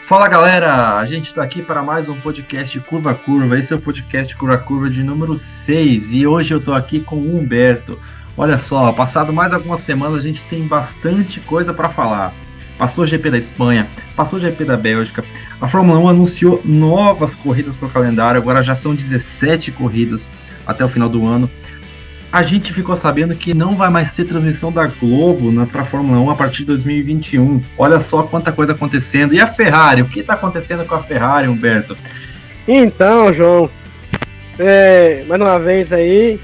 Fala galera, a gente está aqui para mais um podcast Curva a Curva. Esse é o podcast Curva a Curva de número 6 e hoje eu estou aqui com o Humberto. Olha só, passado mais algumas semanas a gente tem bastante coisa para falar. Passou o GP da Espanha, passou o GP da Bélgica, a Fórmula 1 anunciou novas corridas para o calendário, agora já são 17 corridas até o final do ano. A gente ficou sabendo que não vai mais ter transmissão da Globo para a Fórmula 1 a partir de 2021. Olha só quanta coisa acontecendo. E a Ferrari? O que está acontecendo com a Ferrari, Humberto? Então, João, mais uma vez aí,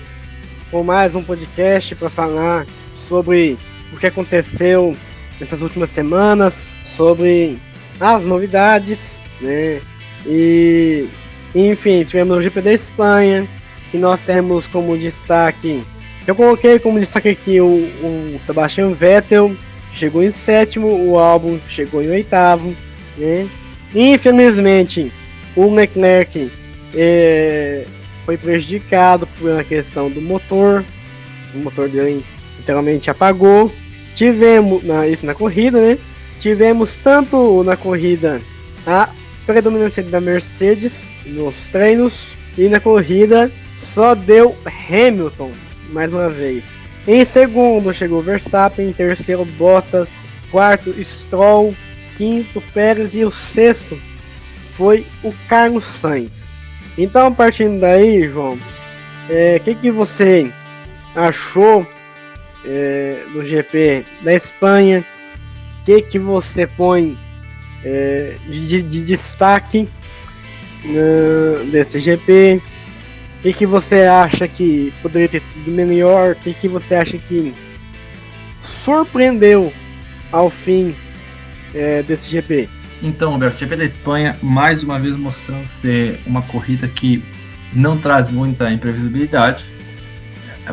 com mais um podcast para falar sobre o que aconteceu nessas últimas semanas, sobre as novidades, né? E, enfim, tivemos o GP da Espanha, que nós temos como destaque, eu coloquei como destaque aqui o Sebastian Vettel, chegou em sétimo, o Albon chegou em oitavo, né? Infelizmente, o Leclerc foi prejudicado por uma questão do motor, o motor dele literalmente apagou. Tivemos isso na corrida, né? Tivemos tanto na corrida a predominância da Mercedes nos treinos e na corrida só deu Hamilton, mais uma vez. Em segundo chegou Verstappen, em terceiro Bottas, quarto Stroll, quinto Pérez e o sexto foi o Carlos Sainz. Então, partindo daí, João, o que você achou do GP da Espanha? O que você põe de destaque desse GP? O que você acha que poderia ter sido melhor? O que você acha que surpreendeu ao fim desse GP? Então, Humberto, o GP da Espanha mais uma vez mostrando ser uma corrida que não traz muita imprevisibilidade.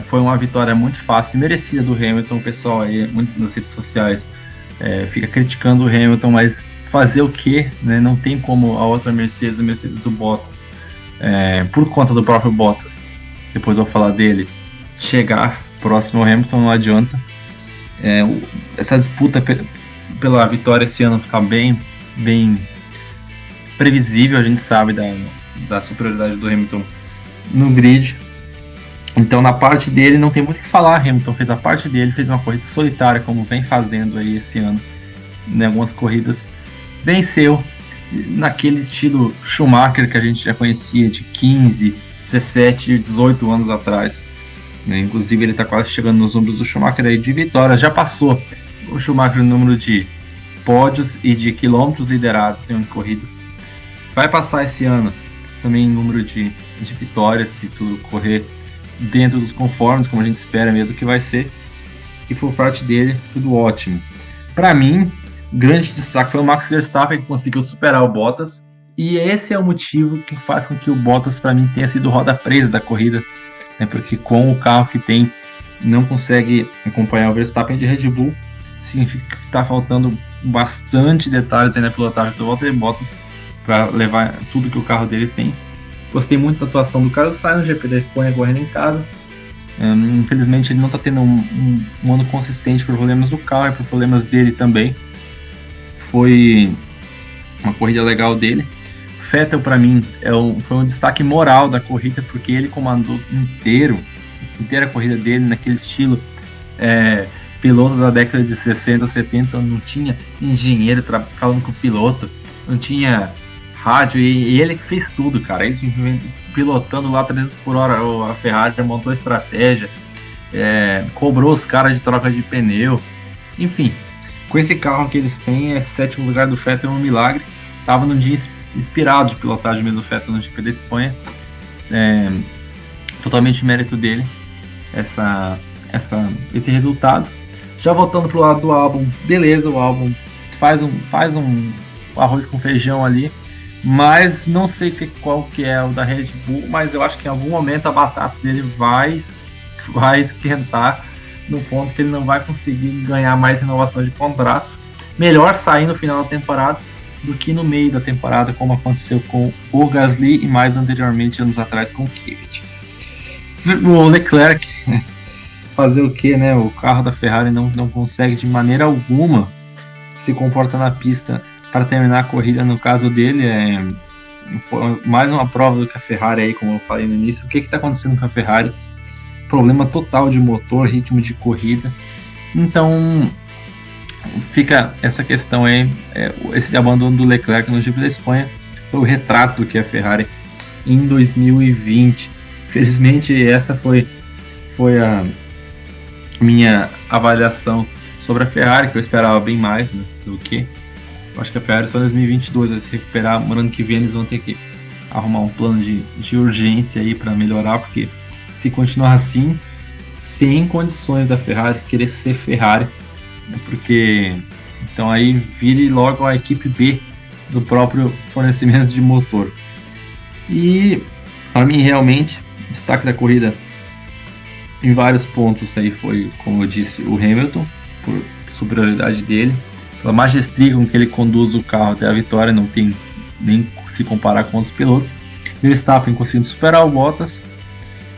Foi uma vitória muito fácil e merecida do Hamilton. O pessoal aí, muito nas redes sociais, fica criticando o Hamilton, mas fazer o quê? Né? Não tem como a outra Mercedes, a Mercedes do Bottas, por conta do próprio Bottas, depois eu vou falar dele, chegar próximo ao Hamilton, não adianta. Essa disputa pela vitória esse ano fica bem previsível, a gente sabe da superioridade do Hamilton no grid. Então na parte dele não tem muito o que falar. Hamilton fez a parte dele, fez uma corrida solitária como vem fazendo aí esse ano, em algumas corridas, venceu naquele estilo Schumacher que a gente já conhecia de 15, 17, 18 anos atrás, né? Inclusive ele está quase chegando nos números do Schumacher aí de vitórias, já passou o Schumacher no número de pódios e de quilômetros liderados em corridas, vai passar esse ano também em número de vitórias, se tudo correr dentro dos conformes, como a gente espera mesmo que vai ser, e por parte dele, tudo ótimo. Para mim, grande destaque foi o Max Verstappen, que conseguiu superar o Bottas, e esse é o motivo que faz com que o Bottas, para mim, tenha sido roda presa da corrida, né? Porque com o carro que tem, não consegue acompanhar o Verstappen de Red Bull, significa que está faltando bastante detalhes aí na pilotagem do Valtteri Bottas para levar tudo que o carro dele tem. Gostei muito da atuação do Carlos Sainz no GP da Espanha correndo em casa. Infelizmente ele não está tendo um ano consistente por problemas do carro e por problemas dele também. Foi uma corrida legal dele. Vettel para mim foi um destaque moral da corrida, porque ele comandou inteira a corrida dele naquele estilo. Pilotos da década de 60, 70 não tinha engenheiro falando com o piloto, não tinha rádio, e ele que fez tudo, cara. Ele pilotando lá 300 por hora, a Ferrari montou estratégia, cobrou os caras de troca de pneu, enfim. Com esse carro que eles têm, esse sétimo lugar do Vettel é um milagre. Estava num dia inspirado de pilotagem mesmo do Vettel no GP da Espanha, totalmente mérito dele esse resultado. Já voltando pro lado do Albon, beleza, o Albon faz um arroz com feijão ali, mas não sei qual que é o da Red Bull, mas eu acho que em algum momento a batata dele vai esquentar no ponto que ele não vai conseguir ganhar mais renovação de contrato. Melhor sair no final da temporada do que no meio da temporada, como aconteceu com o Gasly e mais anteriormente, anos atrás, com o Kvyat. O Leclerc, fazer o que, né? O carro da Ferrari não consegue de maneira alguma se comportar na pista para terminar a corrida, no caso dele, foi mais uma prova do que a Ferrari aí, como eu falei no início. O que está acontecendo com a Ferrari? Problema total de motor, ritmo de corrida. Então fica essa questão aí, esse abandono do Leclerc no GP da Espanha foi o retrato que a Ferrari em 2020. Felizmente essa foi a minha avaliação sobre a Ferrari, que eu esperava bem mais, mas fazer o quê? Eu acho que a Ferrari só em 2022 vai se recuperar. No ano que vem eles vão ter que arrumar um plano de urgência aí para melhorar, porque se continuar assim, sem condições da Ferrari querer ser Ferrari, porque então aí vire logo a equipe B do próprio fornecimento de motor. E para mim realmente destaque da corrida em vários pontos aí foi, como eu disse, o Hamilton, por superioridade dele, pela magestria com que ele conduz o carro até a vitória, não tem nem se comparar com outros pilotos. Verstappen conseguindo superar o Bottas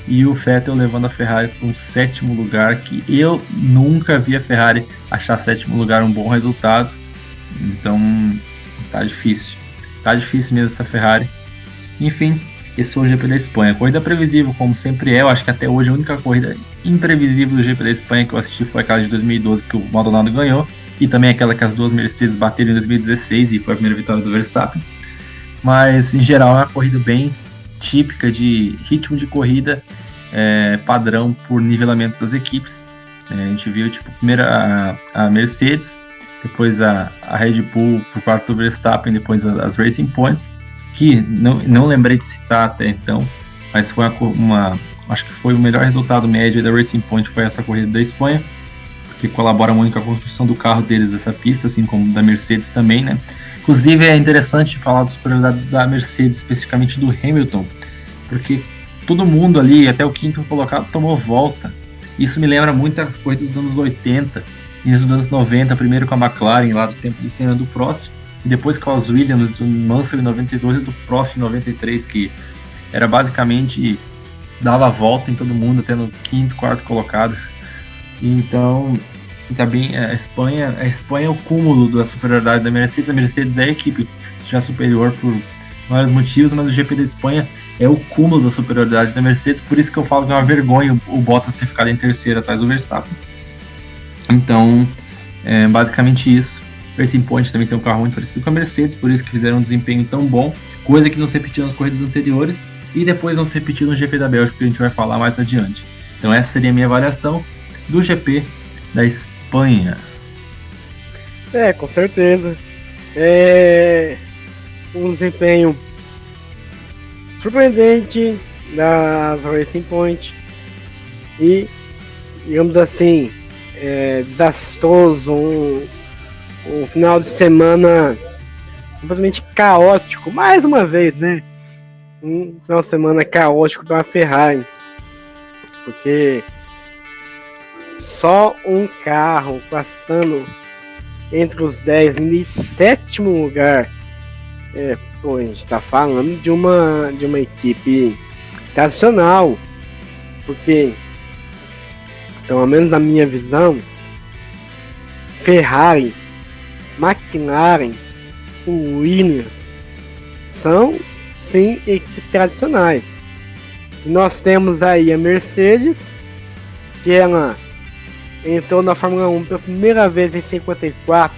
e o Vettel levando a Ferrari para um 7º lugar, que eu nunca vi a Ferrari achar 7º lugar um bom resultado. Então tá difícil mesmo essa Ferrari. Enfim, esse foi o GP da Espanha. Corrida previsível, como sempre é. Eu acho que até hoje a única corrida imprevisível do GP da Espanha que eu assisti foi aquela de 2012 que o Maldonado ganhou, e também aquela que as duas Mercedes bateram em 2016 e foi a primeira vitória do Verstappen. Mas em geral é uma corrida bem típica de ritmo de corrida padrão por nivelamento das equipes. A gente viu primeiro a Mercedes, depois a Red Bull por parte do Verstappen, depois as Racing Points, que não lembrei de citar até então, mas foi acho que foi o melhor resultado médio da Racing Point, foi essa corrida da Espanha, porque colabora muito com a construção do carro deles, essa pista, assim como da Mercedes também, né? Inclusive é interessante falar da superioridade da Mercedes, especificamente do Hamilton, porque todo mundo ali, até o 5º colocado, tomou volta. Isso me lembra muito as corridas dos anos 80, e dos anos 90, primeiro com a McLaren, lá do tempo de Senna, do Prost, e depois com as Williams, do Mansell em 92 e do Prost em 93, que era basicamente dava a volta em todo mundo, até no 5º, 4º colocado. Então, também a Espanha é o cúmulo da superioridade da Mercedes. A Mercedes é a equipe já superior por vários motivos, mas o GP da Espanha é o cúmulo da superioridade da Mercedes, por isso que eu falo que é uma vergonha o Bottas ter ficado em terceiro atrás do Verstappen. Então, basicamente isso. O Racing Point também tem um carro muito parecido com a Mercedes, por isso que fizeram um desempenho tão bom, coisa que não se repetiu nas corridas anteriores e depois não se repetiu no GP da Bélgica, que a gente vai falar mais adiante. Então essa seria a minha avaliação do GP da Espanha. Com certeza. Um desempenho surpreendente das Racing Point e, digamos assim, desastroso, um final de semana simplesmente caótico, mais uma vez, né? Um final de semana caótico para a Ferrari, porque só um carro passando entre os 10 em 7º lugar. A gente está falando de uma equipe tradicional, porque, pelo menos na minha visão, Ferrari, McLaren, Williams são sim equipes tradicionais. E nós temos aí a Mercedes, que ela entrou na Fórmula 1 pela primeira vez em 54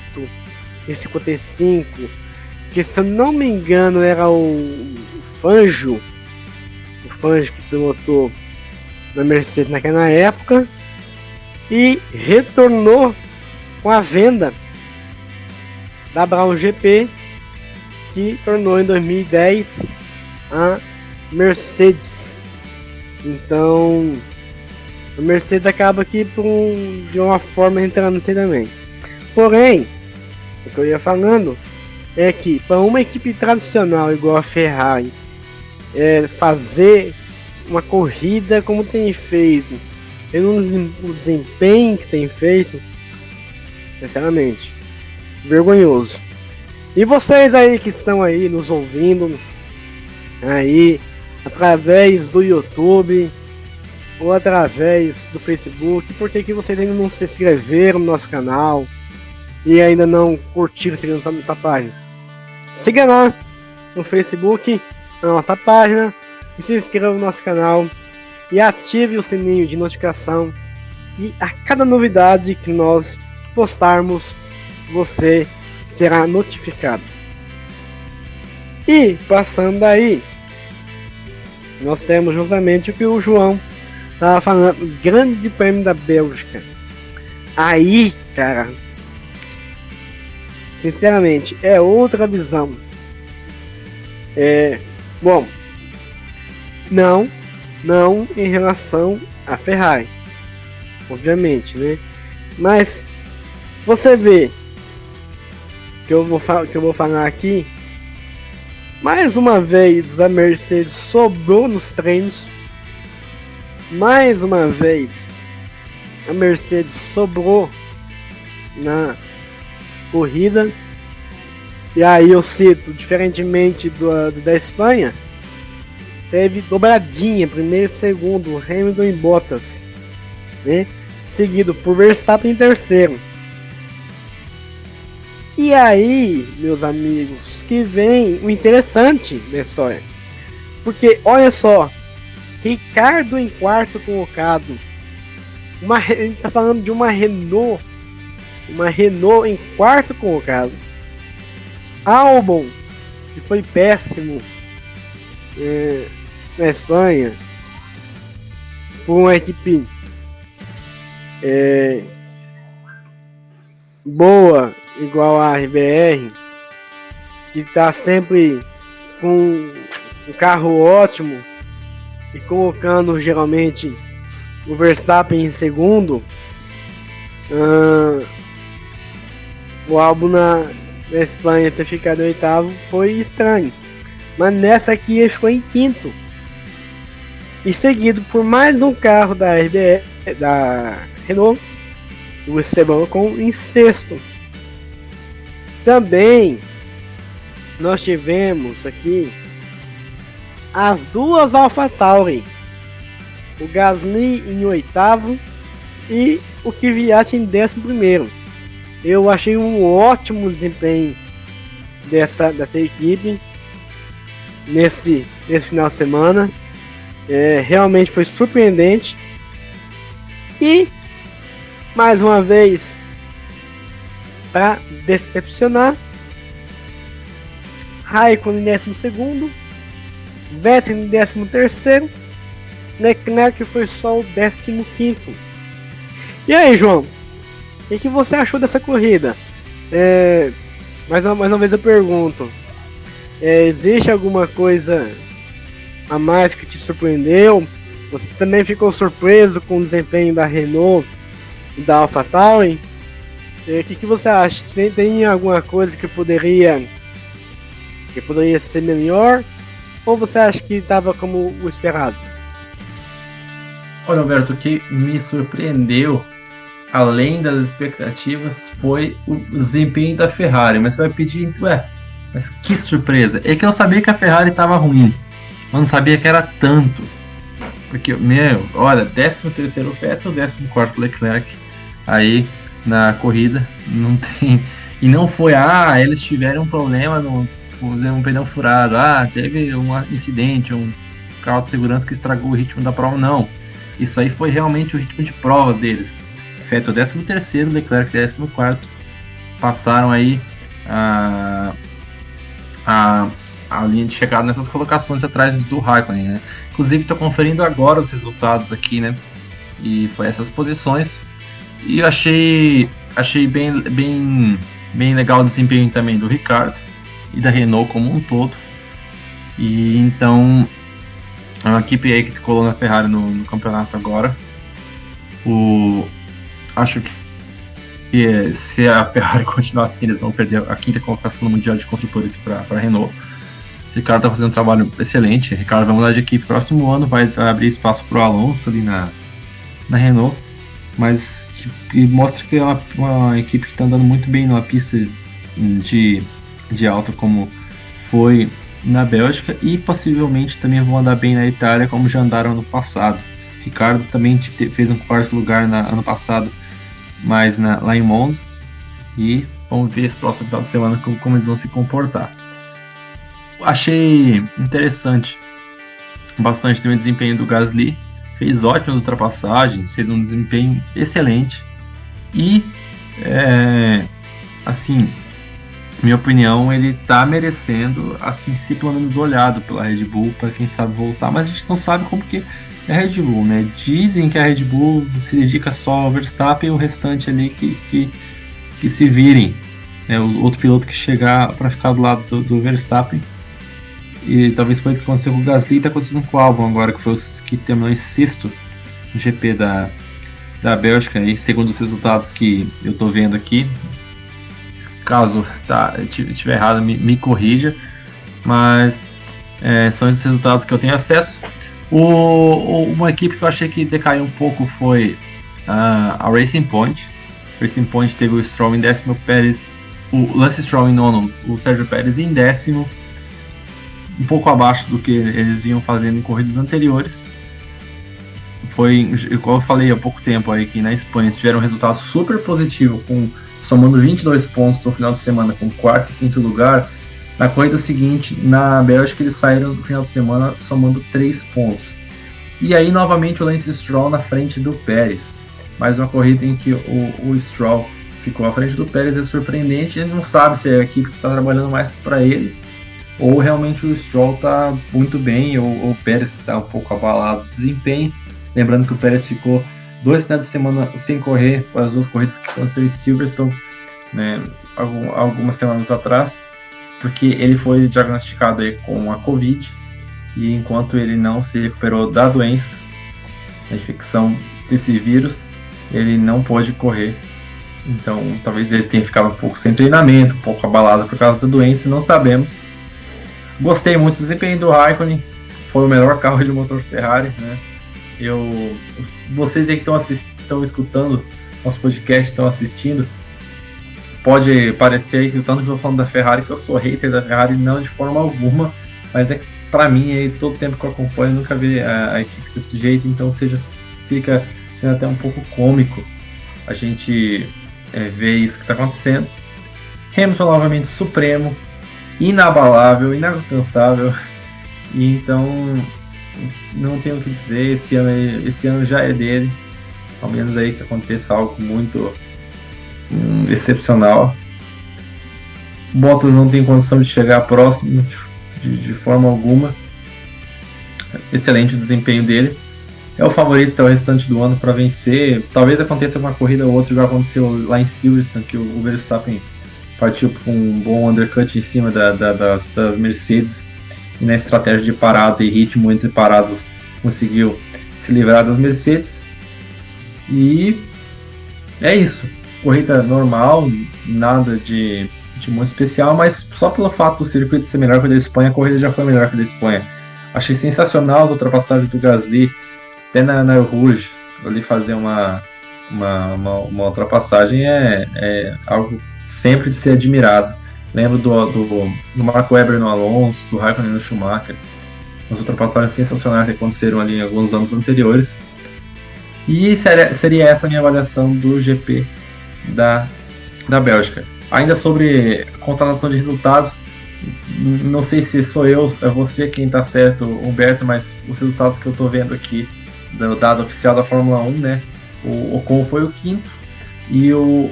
e 55, que se eu não me engano era o Fangio que pilotou na Mercedes naquela época, e retornou com a venda da Brown GP, que tornou em 2010 a Mercedes. Então a Mercedes acaba aqui de uma forma entrando também. Porém, o que eu ia falando é que para uma equipe tradicional igual a Ferrari fazer uma corrida como tem feito, pelo desempenho que tem feito, sinceramente, vergonhoso. E vocês aí que estão aí nos ouvindo aí através do YouTube ou através do Facebook, por que vocês ainda não se inscreveram no nosso canal e ainda não curtiram seguindo nossa página? siga lá no Facebook, na nossa página, e se inscreva no nosso canal e ative o sininho de notificação, e a cada novidade que nós postarmos, você será notificado. E passando daí, nós temos justamente o que o João estava falando, Grande Prêmio da Bélgica. Aí, cara, sinceramente, é outra visão. Bom, não em relação à Ferrari, obviamente, né? Mas você vê que eu vou falar aqui, mais uma vez a Mercedes sobrou nos treinos. Mais uma vez a Mercedes sobrou na corrida. E aí eu cito, diferentemente da Espanha, teve dobradinha, primeiro e segundo, Hamilton e Bottas, né? Seguido por Verstappen em terceiro. E aí, meus amigos, que vem o interessante da história. Porque, olha só, Ricardo em quarto colocado. A gente tá falando de uma Renault em quarto colocado. Albon, que foi péssimo na Espanha, por uma equipe boa, igual a RBR, que está sempre com um carro ótimo e colocando geralmente o Verstappen em segundo. O Albon na Espanha ter ficado em oitavo foi estranho, mas nessa aqui ele ficou em quinto, e seguido por mais um carro da RBR, da Renault, o Esteban Ocon em sexto. Também nós tivemos aqui as duas AlphaTauri, o Gasly em oitavo e o Kvyat em 11º. Eu achei um ótimo desempenho dessa equipe nesse final de semana. Realmente foi surpreendente. E mais uma vez, para decepcionar, Raikkonen em 12º, Vettel em 13º, Leclerc foi só o 15º. E aí, João, o que você achou dessa corrida? Mais uma vez eu pergunto, existe alguma coisa a mais que te surpreendeu? Você também ficou surpreso com o desempenho da Renault e da AlphaTauri? O que você acha? Tem alguma coisa que poderia ser melhor? Ou você acha que estava como o esperado? Olha, Alberto, o que me surpreendeu, além das expectativas, foi o desempenho da Ferrari. Mas você vai pedir, mas que surpresa! É que eu sabia que a Ferrari estava ruim, mas não sabia que era tanto. Porque, olha, 13º Vettel, 14º Leclerc aí na corrida, não tem. E não foi, eles tiveram um problema um pneu furado, teve um incidente, um carro de segurança que estragou o ritmo da prova. Não, isso aí foi realmente o ritmo de prova deles. Vettel 13º, Leclerc 14º, passaram aí a linha de chegada nessas colocações atrás do Raikkonen, né? Inclusive estou conferindo agora os resultados aqui, né? E foi essas posições. E eu achei bem legal o desempenho também do Ricardo e da Renault como um todo. E então é uma equipe aí que colou na Ferrari no campeonato agora. Acho que se a Ferrari continuar assim, eles vão perder a 5ª colocação no Mundial de Construtores para a Renault. O Ricardo está fazendo um trabalho excelente. O Ricardo vai mudar de equipe próximo ano, vai abrir espaço para o Alonso ali na Renault, mas que mostra que é uma equipe que está andando muito bem numa pista de alta, como foi na Bélgica, e possivelmente também vão andar bem na Itália, como já andaram no passado. O Ricardo também fez um 4º lugar ano passado, mas lá em Monza, e vamos ver esse próximo final de semana como eles vão se comportar. achei interessante bastante também o desempenho do Gasly. Fez ótimas ultrapassagens, fez um desempenho excelente. E, assim, minha opinião, ele tá merecendo, assim, ser pelo menos olhado pela Red Bull, para quem sabe voltar, mas a gente não sabe como que é Red Bull, né? Dizem que a Red Bull se dedica só ao Verstappen e o restante ali que se virem, né? O outro piloto que chegar para ficar do lado do Verstappen. E talvez foi isso que aconteceu com o Gasly e tá acontecendo com o Albon agora, que foi o que terminou em sexto no GP da Bélgica, e segundo os resultados que eu tô vendo aqui. Caso estiver errado, me corrija, mas são esses resultados que eu tenho acesso. Uma equipe que eu achei que decaiu um pouco foi a Racing Point. Racing Point teve o Stroll em décimo, o Lance Stroll em nono, o Sérgio Pérez em décimo, um pouco abaixo do que eles vinham fazendo em corridas anteriores. Foi, igual eu falei há pouco tempo aí, que na Espanha eles tiveram um resultado super positivo, somando 22 pontos no final de semana, com quarto e quinto lugar. Na corrida seguinte, na Bélgica, eles saíram no final de semana somando 3 pontos. E aí, novamente, o Lance Stroll na frente do Pérez. Mais uma corrida em que o Stroll ficou à frente do Pérez, é surpreendente. Ele não sabe se é a equipe que está trabalhando mais para ele, ou realmente o Stroll está muito bem, ou o Pérez está um pouco abalado de desempenho. Lembrando que o Pérez ficou 2 finais de semana sem correr, foi as 2 corridas que aconteceu em Silverstone, né, algumas semanas atrás, porque ele foi diagnosticado aí com a Covid, e enquanto ele não se recuperou da doença, da infecção desse vírus, ele não pôde correr. Então talvez ele tenha ficado um pouco sem treinamento, um pouco abalado por causa da doença, não sabemos. Gostei muito do desempenho do Raikkonen, foi o melhor carro de motor Ferrari, né? Vocês aí que estão escutando nosso podcast, estão assistindo, pode parecer aí que o tanto que eu estou falando da Ferrari, que eu sou hater da Ferrari, não de forma alguma, mas é que pra mim, aí, todo tempo que eu acompanho, eu nunca vi a equipe desse jeito, então fica sendo até um pouco cômico a gente ver isso que está acontecendo. Hamilton novamente supremo, inabalável, inalcançável, e então não tenho o que dizer, esse ano já é dele, ao menos aí que aconteça algo muito excepcional. Bottas não tem condição de chegar próximo de forma alguma. Excelente o desempenho dele, é o favorito até o restante do ano para vencer. Talvez aconteça uma corrida ou outra, igual aconteceu lá em Silverstone, que o Verstappen partiu com um bom undercut em cima das Mercedes, e na estratégia de parada e ritmo entre paradas conseguiu se livrar das Mercedes. E é isso, corrida normal, nada de muito especial, mas só pelo fato do circuito ser melhor que o da Espanha, a corrida já foi melhor que a da Espanha. Achei sensacional a ultrapassagem do Gasly, até na Rouge, ali fazer uma ultrapassagem é algo sempre de ser admirado. Lembro do Marco Webber no Alonso, do Raikkonen no Schumacher, as ultrapassagens sensacionais que aconteceram ali em alguns anos anteriores. E seria essa a minha avaliação do GP da Bélgica. Ainda sobre constatação de resultados, não sei se sou eu, é você quem está certo, Humberto, mas os resultados que eu estou vendo aqui do dado oficial da Fórmula 1, né? O Ocon foi o quinto e o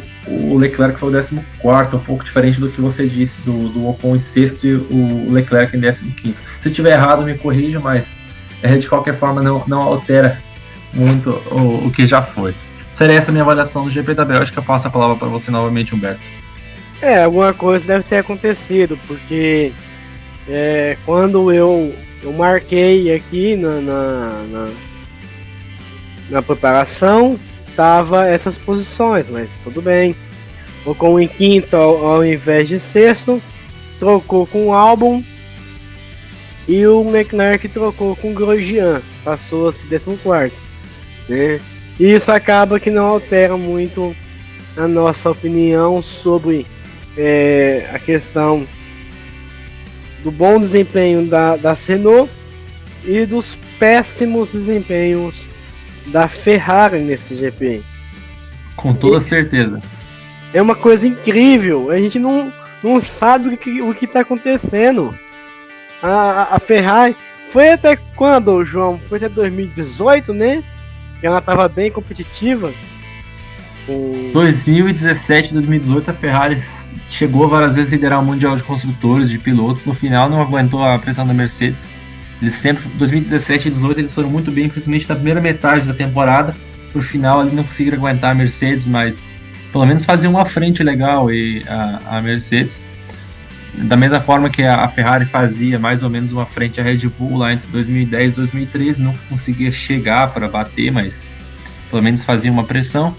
Leclerc foi o 14º, um pouco diferente do que você disse do Ocon em sexto e o Leclerc em 15º. Se eu estiver errado, me corrija, mas de qualquer forma não altera muito o que já foi. Seria essa a minha avaliação do GP da Bélgica. Passo a palavra para você novamente, Humberto. Alguma coisa deve ter acontecido, porque quando eu marquei aqui na preparação, tava essas posições, mas tudo bem. Ocon em quinto ao invés de sexto, trocou com o Albon, e o Leclerc trocou com o Grosjean, passou-se 14º, né? E isso acaba que não altera muito a nossa opinião sobre a questão do bom desempenho da Renault e dos péssimos desempenhos da Ferrari nesse GP. Com toda certeza. É uma coisa incrível, a gente não sabe o que está acontecendo. A Ferrari foi até quando, João? Foi até 2018, né? Que ela estava bem competitiva. 2017, 2018 a Ferrari chegou várias vezes a liderar o Mundial de Construtores, de pilotos. No final não aguentou a pressão da Mercedes. Eles sempre, 2017 e 2018, eles foram muito bem, principalmente na primeira metade da temporada. Pro final ali não conseguiram aguentar a Mercedes, mas pelo menos faziam uma frente legal e a Mercedes. Da mesma forma que a Ferrari fazia mais ou menos uma frente à Red Bull lá entre 2010 e 2013, não conseguia chegar para bater, mas pelo menos fazia uma pressão.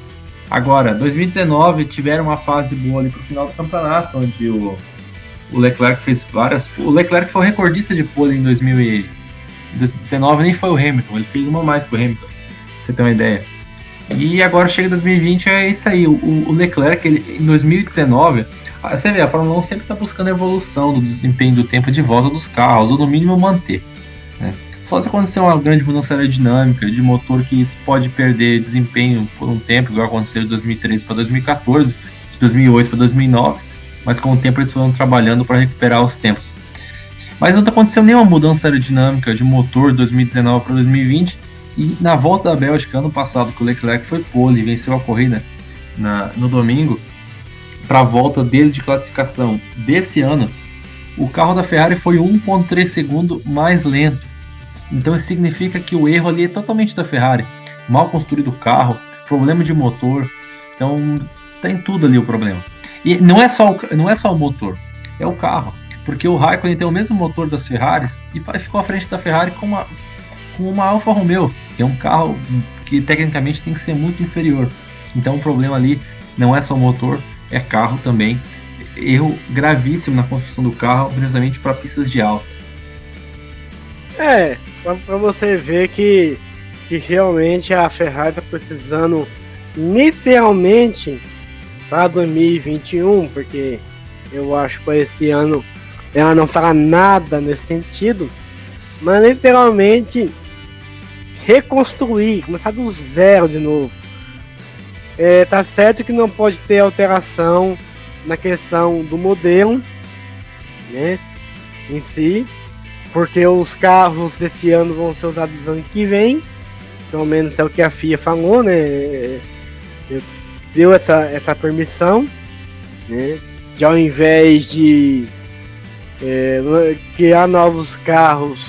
Agora, 2019 tiveram uma fase boa ali pro final do campeonato, onde o Leclerc fez várias. O Leclerc foi o recordista de pole em 2019, nem foi o Hamilton, ele fez uma mais que o Hamilton, pra você ter uma ideia. E agora chega 2020, é isso aí. O Leclerc, ele, em 2019, você vê, a Fórmula 1 sempre está buscando a evolução do desempenho do tempo de volta dos carros, ou no mínimo manter, né? Só se acontecer uma grande mudança aerodinâmica de motor, que isso pode perder desempenho por um tempo, igual aconteceu de 2013 para 2014, de 2008 para 2009, mas com o tempo eles foram trabalhando para recuperar os tempos. Mas não aconteceu nenhuma mudança aerodinâmica de motor de 2019 para 2020, e na volta da Bélgica ano passado, que o Leclerc foi pole e venceu a corrida no domingo, para a volta dele de classificação desse ano, o carro da Ferrari foi 1,3 segundo mais lento. Então isso significa que o erro ali é totalmente da Ferrari. Mal construído o carro, problema de motor. Então tem tudo ali o problema. E não é só o motor, é o carro. Porque o Raikkonen tem o mesmo motor das Ferraris e ficou à frente da Ferrari com uma Alfa Romeo, que é um carro que tecnicamente tem que ser muito inferior. Então o problema ali não é só o motor, é carro também. Erro gravíssimo na construção do carro, principalmente para pistas de alta. Para você ver que realmente a Ferrari está precisando literalmente para 2021, porque eu acho que para esse ano ela não fará nada nesse sentido, mas literalmente reconstruir, começar do zero de novo. Tá certo que não pode ter alteração na questão do modelo, né, em si, porque os carros desse ano vão ser usados ano que vem, pelo menos é o que a FIA falou, né, deu essa permissão, né, de ao invés de criar novos carros,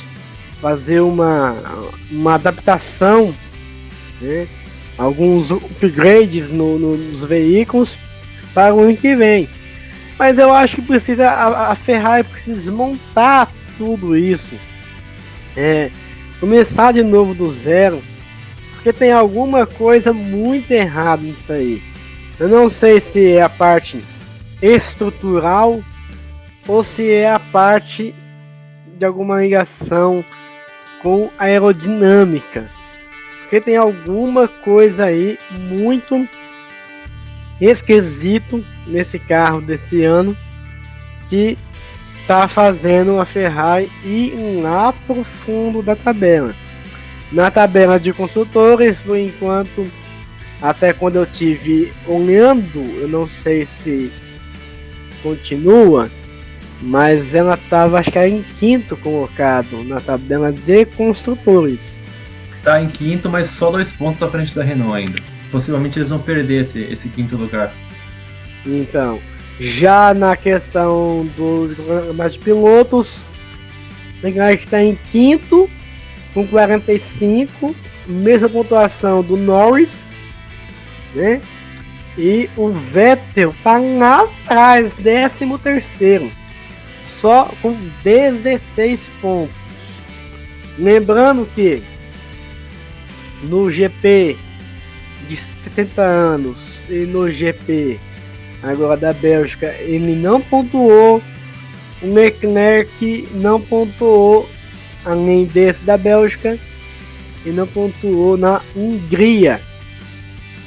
fazer uma adaptação, né, alguns upgrades nos veículos para o ano que vem. Mas eu acho que a Ferrari precisa desmontar tudo isso, começar de novo do zero, porque tem alguma coisa muito errada nisso aí. Eu não sei se é a parte estrutural ou se é a parte de alguma ligação com a aerodinâmica, porque tem alguma coisa aí muito esquisito nesse carro desse ano que tá fazendo a Ferrari ir lá pro fundo da tabela. Na tabela de construtores, por enquanto, até quando eu tive olhando, eu não sei se continua, mas ela estava, acho que era em quinto colocado na tabela de construtores. Tá em quinto, mas só 2 pontos à frente da Renault ainda. Possivelmente eles vão perder esse quinto lugar. Então, já na questão do campeonato de pilotos, tem que está em quinto com 45, mesma pontuação do Norris, né? E o Vettel está lá atrás, 13º, só com 16 pontos. Lembrando que no GP de 70 anos e no GP agora da Bélgica ele não pontuou, o Leclerc não pontuou, além desse da Bélgica, e não pontuou na Hungria,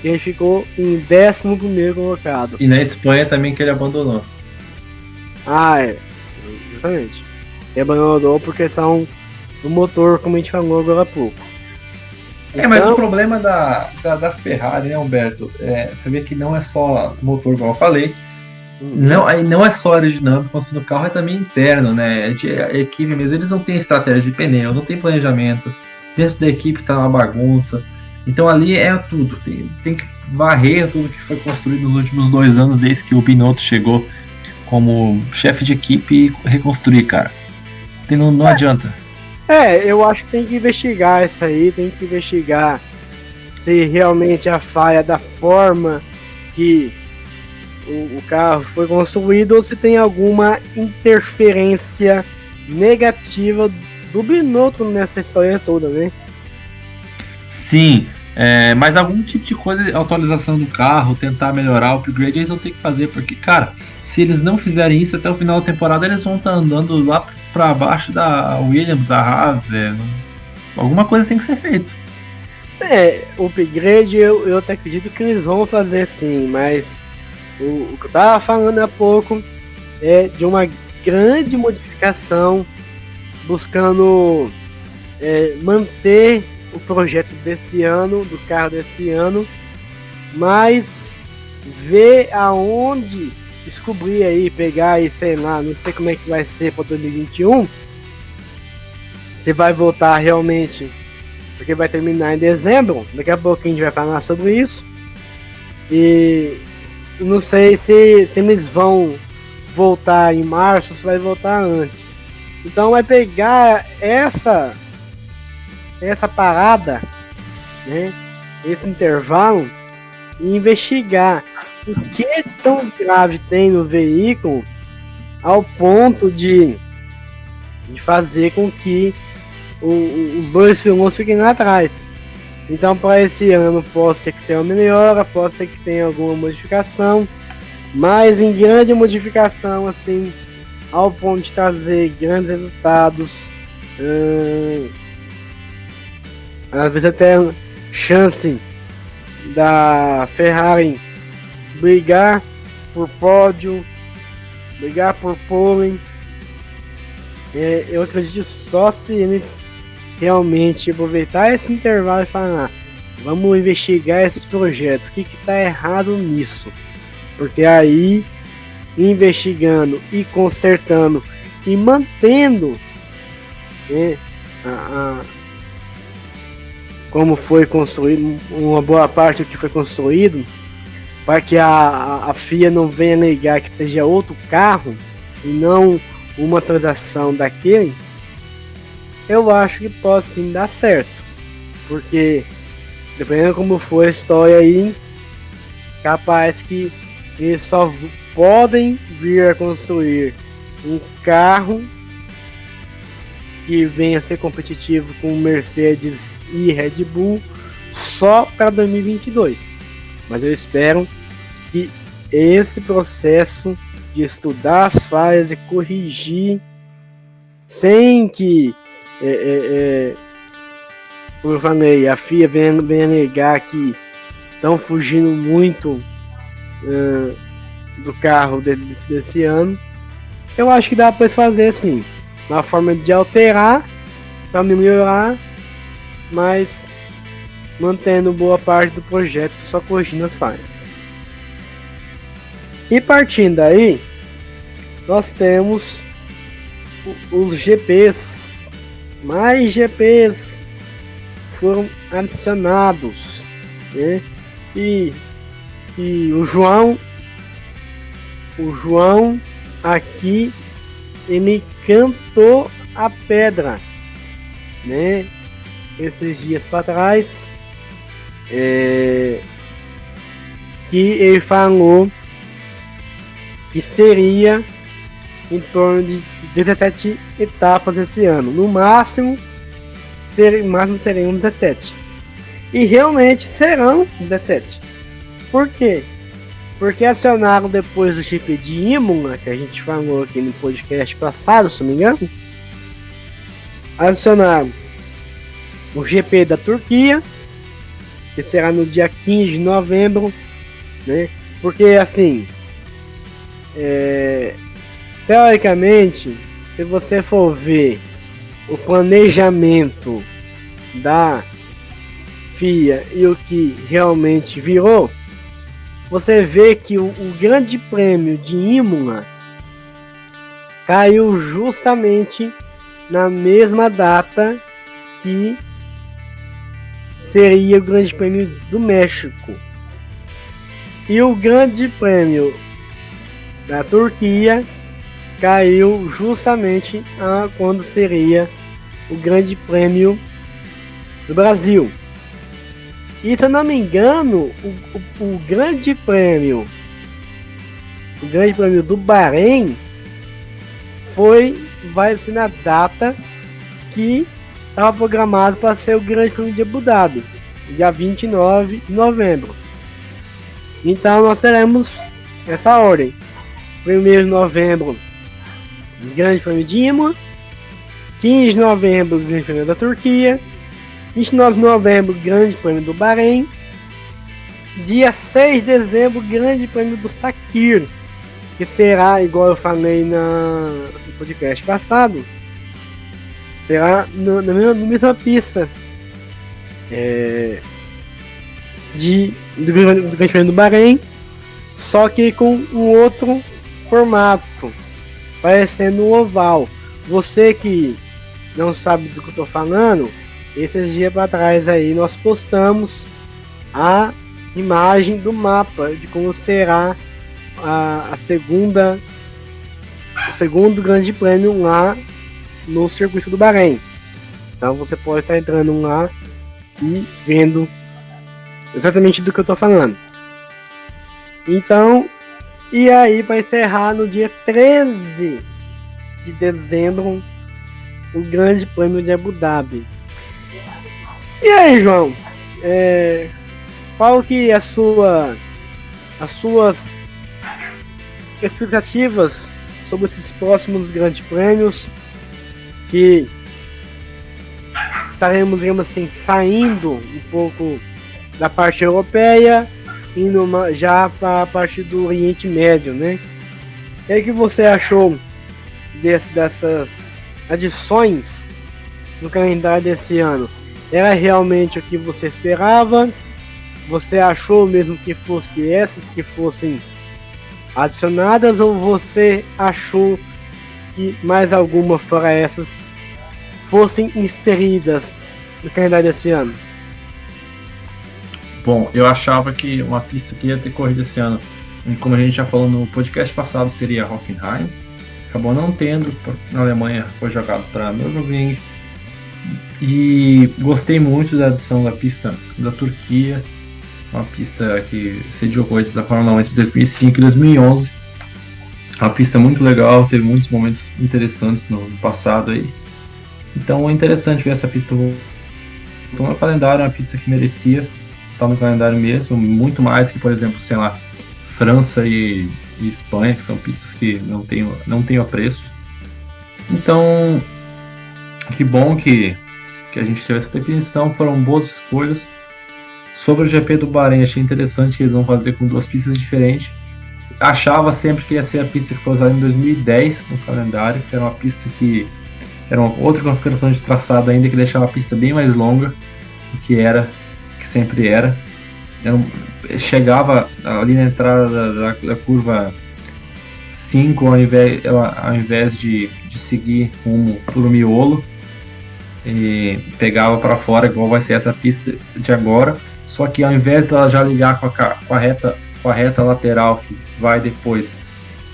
ele ficou em 11º colocado. E na Espanha também, que ele abandonou. Justamente, ele abandonou por questão do motor, como a gente falou agora há pouco. Mas o problema da Ferrari, né, Humberto? Você vê que não é só motor, como eu falei. Não, aí não é só aerodinâmico, construir o carro é também interno, né? A equipe mesmo, eles não têm estratégia de pneu, não tem planejamento, dentro da equipe tá uma bagunça. Então ali é tudo, tem que varrer tudo que foi construído nos últimos 2 anos, desde que o Binotto chegou como chefe de equipe e reconstruir, cara. Não adianta. Eu acho que tem que investigar isso aí, tem que investigar se realmente a falha da forma que o carro foi construído ou se tem alguma interferência negativa do Binotto nessa história toda, né? Sim, mas algum tipo de coisa, atualização do carro, tentar melhorar o upgrade, eles vão ter que fazer, porque, cara, se eles não fizerem isso até o final da temporada, eles vão estar andando lá pra baixo da Williams, da Haas, alguma coisa tem que ser feita. O upgrade eu até acredito que eles vão fazer sim, mas o que eu tava falando há pouco é de uma grande modificação buscando manter o projeto desse ano, do carro desse ano, mas ver aonde descobrir aí, pegar aí, sei lá, não sei como é que vai ser para 2021, se vai voltar realmente, porque vai terminar em dezembro, daqui a pouco a gente vai falar sobre isso, e não sei se eles vão voltar em março ou se vai voltar antes. Então vai pegar essa parada, né, esse intervalo, e investigar o que de tão grave tem no veículo ao ponto de fazer com que os dois pilotos fiquem lá atrás. Então para esse ano posso ter que ter uma melhora, posso ter que ter alguma modificação, mas em grande modificação assim, ao ponto de trazer grandes resultados, às vezes até chance da Ferrari brigar por pódio, brigar por pole. Eu acredito só se eles realmente aproveitar esse intervalo e falar, vamos investigar esse projeto, o que está errado nisso, porque aí investigando e consertando e mantendo, né, como foi construído, uma boa parte do que foi construído, para que a FIA não venha negar que seja outro carro e não uma transação daquele, eu acho que pode sim dar certo, porque dependendo como for a história aí, capaz que eles só podem vir a construir um carro que venha a ser competitivo com Mercedes e Red Bull só para 2022. Mas eu espero que esse processo de estudar as falhas e corrigir sem que como eu falei, a FIA venha negar que estão fugindo muito do carro desse ano. Eu acho que dá para fazer assim, uma forma de alterar para melhorar, mas mantendo boa parte do projeto, só corrigindo as falhas. E partindo daí, nós temos os GPs, mais GPs foram adicionados, né? E o João aqui, ele cantou a pedra, né? Esses dias para trás, que ele falou que seria em torno de 17 etapas esse ano, no máximo seriam 17, e realmente serão 17. Por quê? Porque acionaram depois do GP de Imola, que a gente falou aqui no podcast passado, se não me engano, adicionaram o GP da Turquia, que será no dia 15 de novembro, né? Porque assim, teoricamente, se você for ver o planejamento da FIA e o que realmente virou, você vê que o Grande Prêmio de Imola caiu justamente na mesma data que seria o Grande Prêmio do México. E o Grande Prêmio da Turquia caiu justamente quando seria o Grande Prêmio do Brasil. E se eu não me engano, o Grande Prêmio do Bahrein vai ser na data que estava programado para ser o Grande Prêmio de Abu Dhabi, dia 29 de novembro. Então nós teremos essa ordem: 1º de novembro, Grande Prêmio de Imola, 15 de novembro, Grande Prêmio da Turquia, 29 de novembro, Grande Prêmio do Bahrein, dia 6 de dezembro, Grande Prêmio do Sakir, que será, igual eu falei no podcast passado, será na mesma pista do Grande Prêmio do Bahrein, só que com um outro formato, parecendo um oval. Você que não sabe do que eu estou falando, esses dias para trás aí nós postamos a imagem do mapa de como será o segundo Grande Prêmio lá no circuito do Bahrein. Então você pode estar entrando lá e vendo exatamente do que eu estou falando. Então, e aí para encerrar no dia 13 de dezembro o Grande Prêmio de Abu Dhabi. E aí, João, qual que é as suas expectativas sobre esses próximos grandes prêmios, que estaremos, digamos assim, saindo um pouco da parte europeia, indo já para a parte do Oriente Médio, né? O que você achou dessas adições no calendário desse ano? Era realmente o que você esperava? Você achou mesmo que fosse essas que fossem adicionadas, ou você achou que mais alguma fora essas fossem inseridas no calendário desse ano? Bom, eu achava que uma pista que ia ter corrida esse ano, como a gente já falou no podcast passado, seria Hockenheim. Acabou não tendo, na Alemanha foi jogado para Nürburgring. E gostei muito da adição da pista da Turquia, uma pista que sediou corridas da Fórmula 1 entre 2005 e 2011. Uma pista muito legal, teve muitos momentos interessantes no passado aí. Então é interessante ver essa pista voltando no calendário, uma pista que merecia estar no calendário mesmo, muito mais que, por exemplo, sei lá, França e Espanha, que são pistas que não tem apreço. Então, que bom que a gente teve essa definição, foram boas escolhas. Sobre o GP do Bahrein, achei interessante que eles vão fazer com duas pistas diferentes. Achava sempre que ia ser a pista que foi usada em 2010 no calendário, que era uma pista que era uma outra configuração de traçado ainda, que deixava a pista bem mais longa do que sempre era. Chegava ali na entrada da curva 5, ao invés de seguir rumo para o miolo, e pegava para fora, igual vai ser essa pista de agora, só que ao invés dela já ligar com a reta lateral que vai depois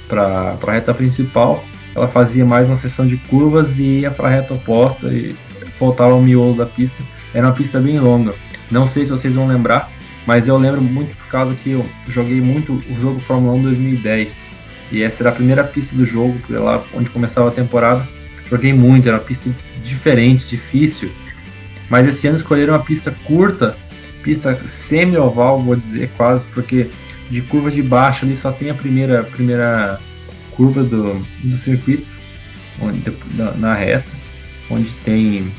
para a reta principal, ela fazia mais uma seção de curvas e ia para a reta oposta e voltava ao miolo da pista. Era uma pista bem longa, não sei se vocês vão lembrar, mas eu lembro muito por causa que eu joguei muito o jogo Fórmula 1 2010 e essa era a primeira pista do jogo, porque lá onde começava a temporada. Joguei muito, era uma pista diferente, difícil, mas esse ano escolheram uma pista curta, pista semi-oval, vou dizer quase, porque de curva de baixo ali só tem a primeira curva do circuito, na reta, onde tem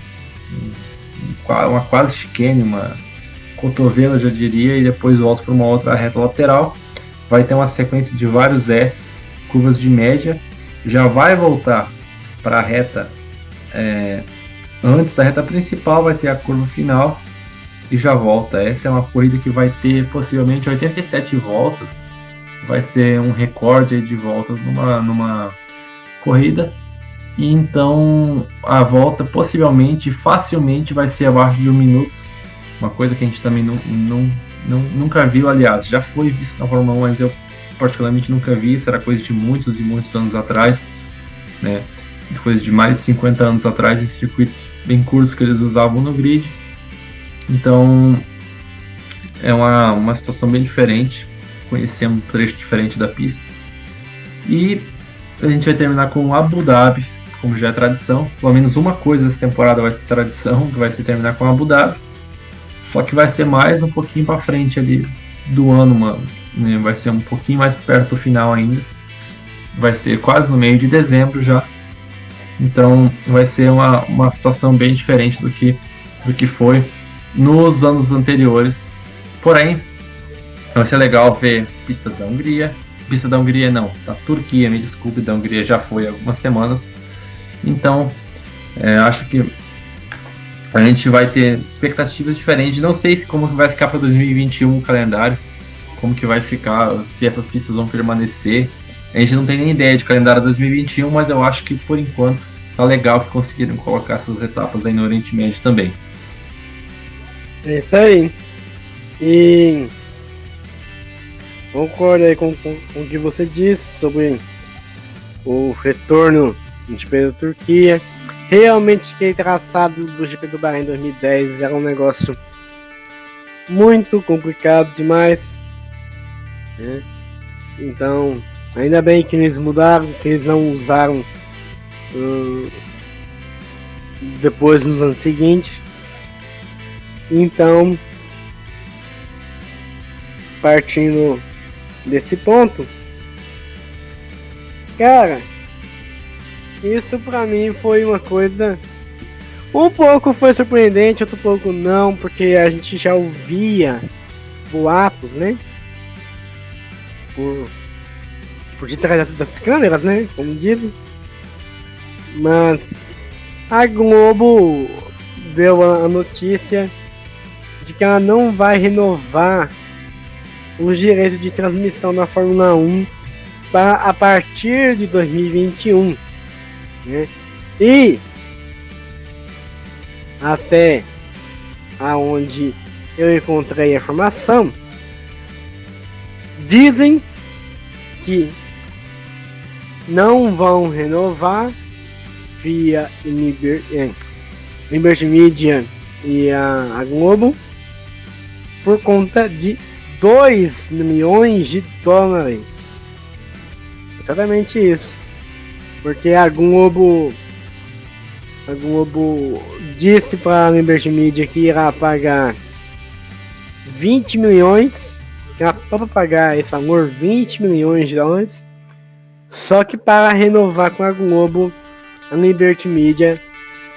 uma quase chicane, uma cotovelo, já diria, e depois volta para uma outra reta lateral. Vai ter uma sequência de vários S, curvas de média, já vai voltar para a reta antes da reta principal, vai ter a curva final e já volta. Essa é uma corrida que vai ter possivelmente 87 voltas. Vai ser um recorde de voltas numa corrida. E então a volta possivelmente, facilmente vai ser abaixo de 1 minuto. Uma coisa que a gente também nunca viu, aliás, já foi visto na Fórmula 1, mas eu particularmente nunca vi. Isso era coisa de muitos e muitos anos atrás, né? Coisa de mais de 50 anos atrás, em circuitos bem curtos que eles usavam no grid. Então é uma situação bem diferente, conhecer um trecho diferente da pista. E a gente vai terminar com Abu Dhabi, como já é tradição. Pelo menos uma coisa dessa temporada vai ser tradição, que vai ser terminar com Abu Dhabi. Só que vai ser mais um pouquinho para frente ali do ano, mano. Vai ser um pouquinho mais perto do final ainda. Vai ser quase no meio de dezembro já. Então vai ser uma situação bem diferente do que foi nos anos anteriores. Porém, vai ser legal ver pistas da Hungria. Pista da Hungria não, da Turquia, me desculpe, da Hungria já foi há algumas semanas. Então, acho que a gente vai ter expectativas diferentes. Não sei como que vai ficar para 2021 o calendário, como que vai ficar, se essas pistas vão permanecer. A gente não tem nem ideia de calendário 2021, mas eu acho que por enquanto tá legal que conseguiram colocar essas etapas aí no Oriente Médio também. É isso aí. E concordo aí com o que você disse sobre o retorno do GP da Turquia. Realmente aquele traçado do GP do Bahrein em 2010 era um negócio muito complicado demais, né? Então, ainda bem que eles mudaram, que eles não usaram depois nos anos seguintes. Então, partindo desse ponto, cara, isso pra mim foi uma coisa um pouco foi surpreendente, outro pouco não, porque a gente já ouvia boatos, né, por detrás das câmeras, né, como dizem, mas a Globo deu a notícia de que ela não vai renovar os direitos de transmissão da Fórmula 1 para a partir de 2021, né? E até aonde eu encontrei a informação, dizem que não vão renovar via Liberty Media e a Globo por conta de 2 milhões de dólares. Exatamente isso. Porque a Globo disse para a Liberty Media que irá pagar 20 milhões, que ela para pagar esse valor, 20 milhões de dólares. Só que para renovar com a Globo, a Liberty Media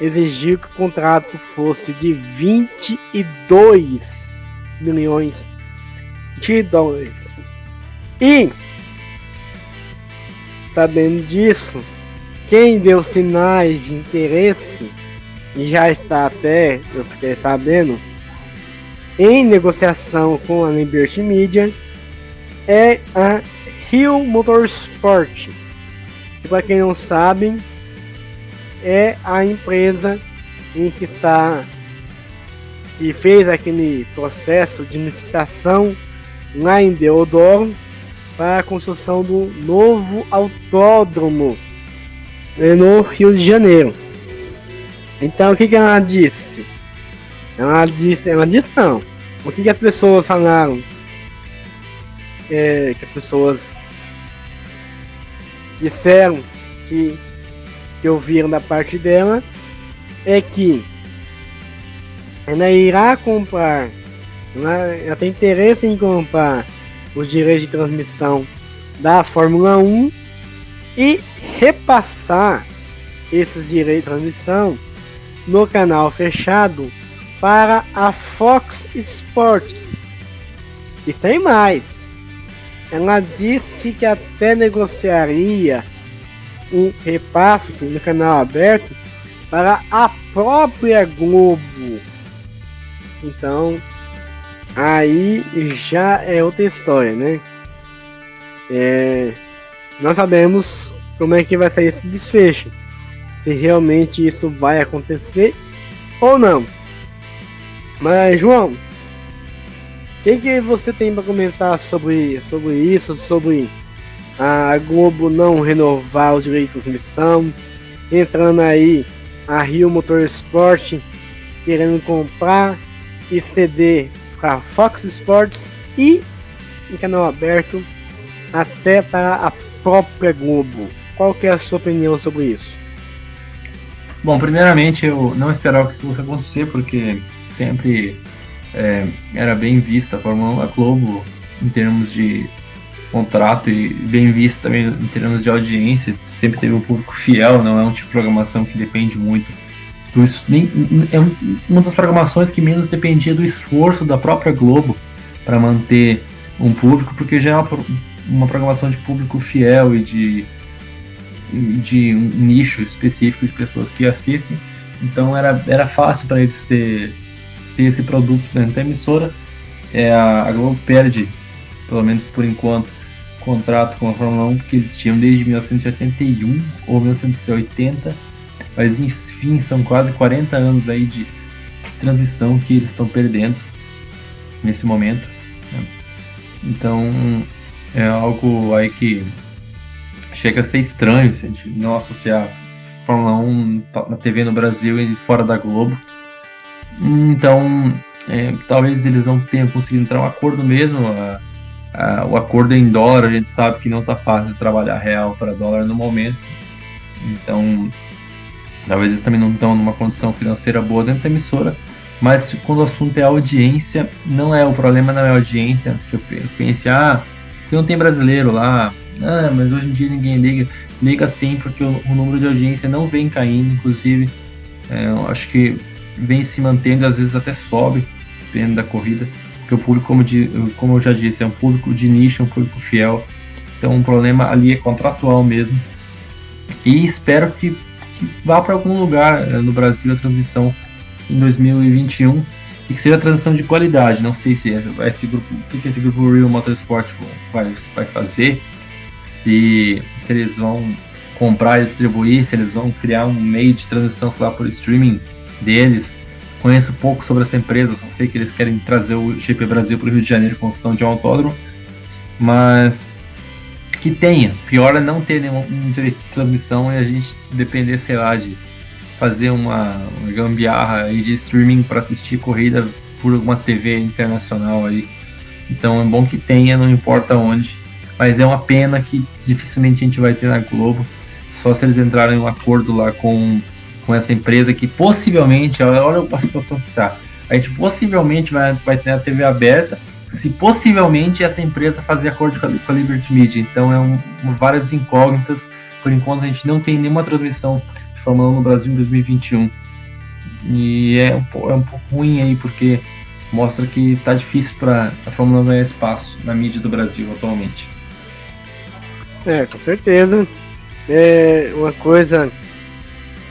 exigiu que o contrato fosse de 22 milhões de dólares. E, sabendo disso, quem deu sinais de interesse, e já está até, eu fiquei sabendo, em negociação com a Liberty Media, é a Rio Motorsport, que, para quem não sabe, é a empresa em que fez aquele processo de licitação lá em Deodoro para a construção do novo autódromo no Rio de Janeiro. Então, o que ela disse? Ela disse não. O que as pessoas falaram? Que as pessoas disseram que ouviram da parte dela é que ela irá comprar, ela tem interesse em comprar os direitos de transmissão da Fórmula 1 e repassar esses direitos de transmissão no canal fechado para a Fox Sports. E tem mais. Ela disse que até negociaria um repasse no canal aberto para a própria Globo. Então, aí já é outra história, né? Nós sabemos como é que vai sair esse desfecho. Se realmente isso vai acontecer ou não. Mas, João, o que você tem para comentar sobre isso, sobre a Globo não renovar os direitos de transmissão, entrando aí a Rio Motorsport querendo comprar e ceder para Fox Sports e em canal aberto até para a própria Globo? Qual que é a sua opinião sobre isso? Bom, primeiramente eu não esperava que isso fosse acontecer, porque sempre era bem vista a Fórmula 1, a Globo, em termos de contrato, e bem visto também em termos de audiência, sempre teve um público fiel, não é um tipo de programação que depende muito do é uma das programações que menos dependia do esforço da própria Globo para manter um público, porque já é uma programação de público fiel e de um nicho específico de pessoas que assistem, então era fácil para eles ter esse produto dentro da emissora. A Globo perde, pelo menos por enquanto, contrato com a Fórmula 1, porque eles tinham desde 1981 ou 1980, mas enfim, são quase 40 anos aí de transmissão que eles estão perdendo nesse momento, né? Então é algo aí que chega a ser estranho se a gente não associar Fórmula 1 na TV no Brasil e fora da Globo. Então talvez eles não tenham conseguido entrar em um acordo mesmo. O acordo em dólar, a gente sabe que não está fácil de trabalhar real para dólar no momento, então talvez eles também não estão numa condição financeira boa dentro da emissora. Mas quando o assunto é audiência, não é o problema, não é a audiência. Antes que eu pense, porque não tem brasileiro lá, mas hoje em dia ninguém liga sim, porque o número de audiência não vem caindo, inclusive eu acho que vem se mantendo, às vezes até sobe, dependendo da corrida, porque o público, como eu já disse, é um público de nicho, um público fiel, então o problema ali é contratual mesmo, e espero que vá para algum lugar no Brasil a transmissão em 2021 e que seja a transição de qualidade. Não sei se esse grupo, o que esse grupo Real Motorsport vai fazer, se eles vão comprar e distribuir, se eles vão criar um meio de transição, sei lá, por streaming deles. Conheço pouco sobre essa empresa, só sei que eles querem trazer o GP Brasil para o Rio de Janeiro com construção de um autódromo, mas que tenha. Pior é não ter nenhum direito de transmissão e a gente depender, sei lá, de fazer uma gambiarra aí de streaming para assistir corrida por uma TV internacional aí. Então é bom que tenha, não importa onde, mas é uma pena que dificilmente a gente vai ter na Globo, só se eles entrarem em um acordo lá com essa empresa que possivelmente, olha a situação que tá, a gente possivelmente vai ter a TV aberta, se possivelmente essa empresa fazer acordo com a Liberty Media. Então várias incógnitas. Por enquanto a gente não tem nenhuma transmissão de Fórmula 1 no Brasil em 2021, e é um pouco ruim aí, porque mostra que tá difícil para a Fórmula 1 ganhar espaço na mídia do Brasil atualmente. Com certeza. É uma coisa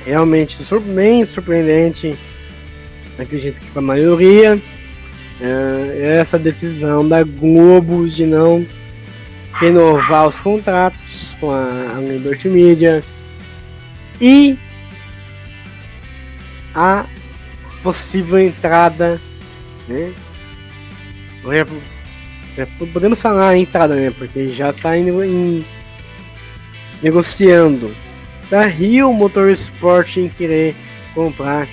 realmente bem surpreendente, acredito que para a maioria, essa decisão da Globo de não renovar os contratos com a Liberty Media e a possível entrada, né? Podemos falar em entrada, né? Porque já está negociando da Rio Motorsport em querer comprar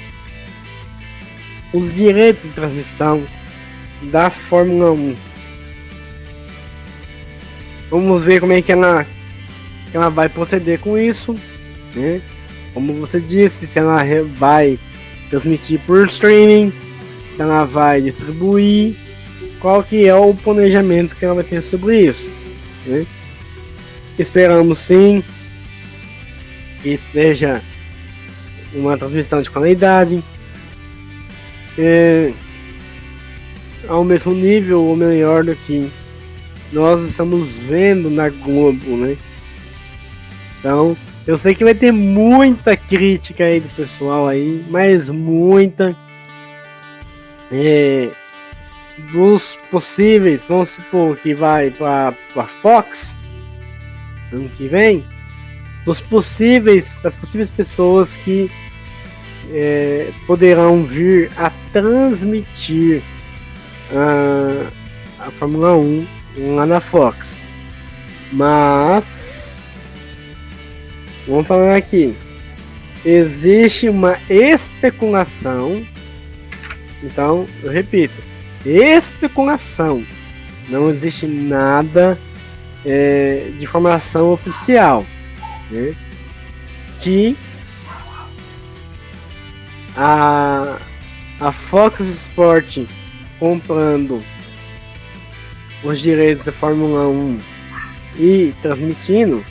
os direitos de transmissão da Fórmula 1. Vamos ver como é que ela vai proceder com isso, né? Como você disse, se ela vai transmitir por streaming, se ela vai distribuir, qual que é o planejamento que ela vai ter sobre isso, né? Esperamos sim que seja uma transmissão de qualidade, ao mesmo nível ou melhor do que nós estamos vendo na Globo, né? Então, eu sei que vai ter muita crítica aí do pessoal aí, mas muita. dos possíveis, vamos supor que vai para Fox ano que vem, das possíveis pessoas que poderão vir a transmitir a Fórmula 1 lá na Fox. Mas vamos falar aqui, existe uma especulação. Então, eu repito, especulação. Não existe nada de informação oficial, né? Que a Fox Sport comprando os direitos da Fórmula 1 e transmitindo,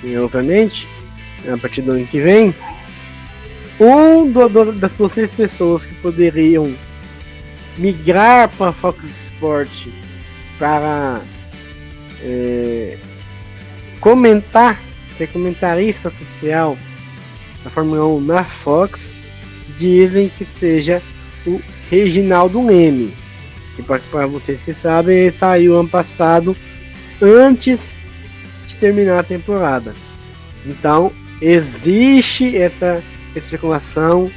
e obviamente, a partir do ano que vem, das possíveis pessoas que poderiam migrar para a Fox Sport para ser comentarista oficial da Fórmula 1 na Fox, dizem que seja o Reginaldo Leme, que, para vocês que sabem, ele saiu ano passado antes de terminar a temporada. Então existe essa especulação,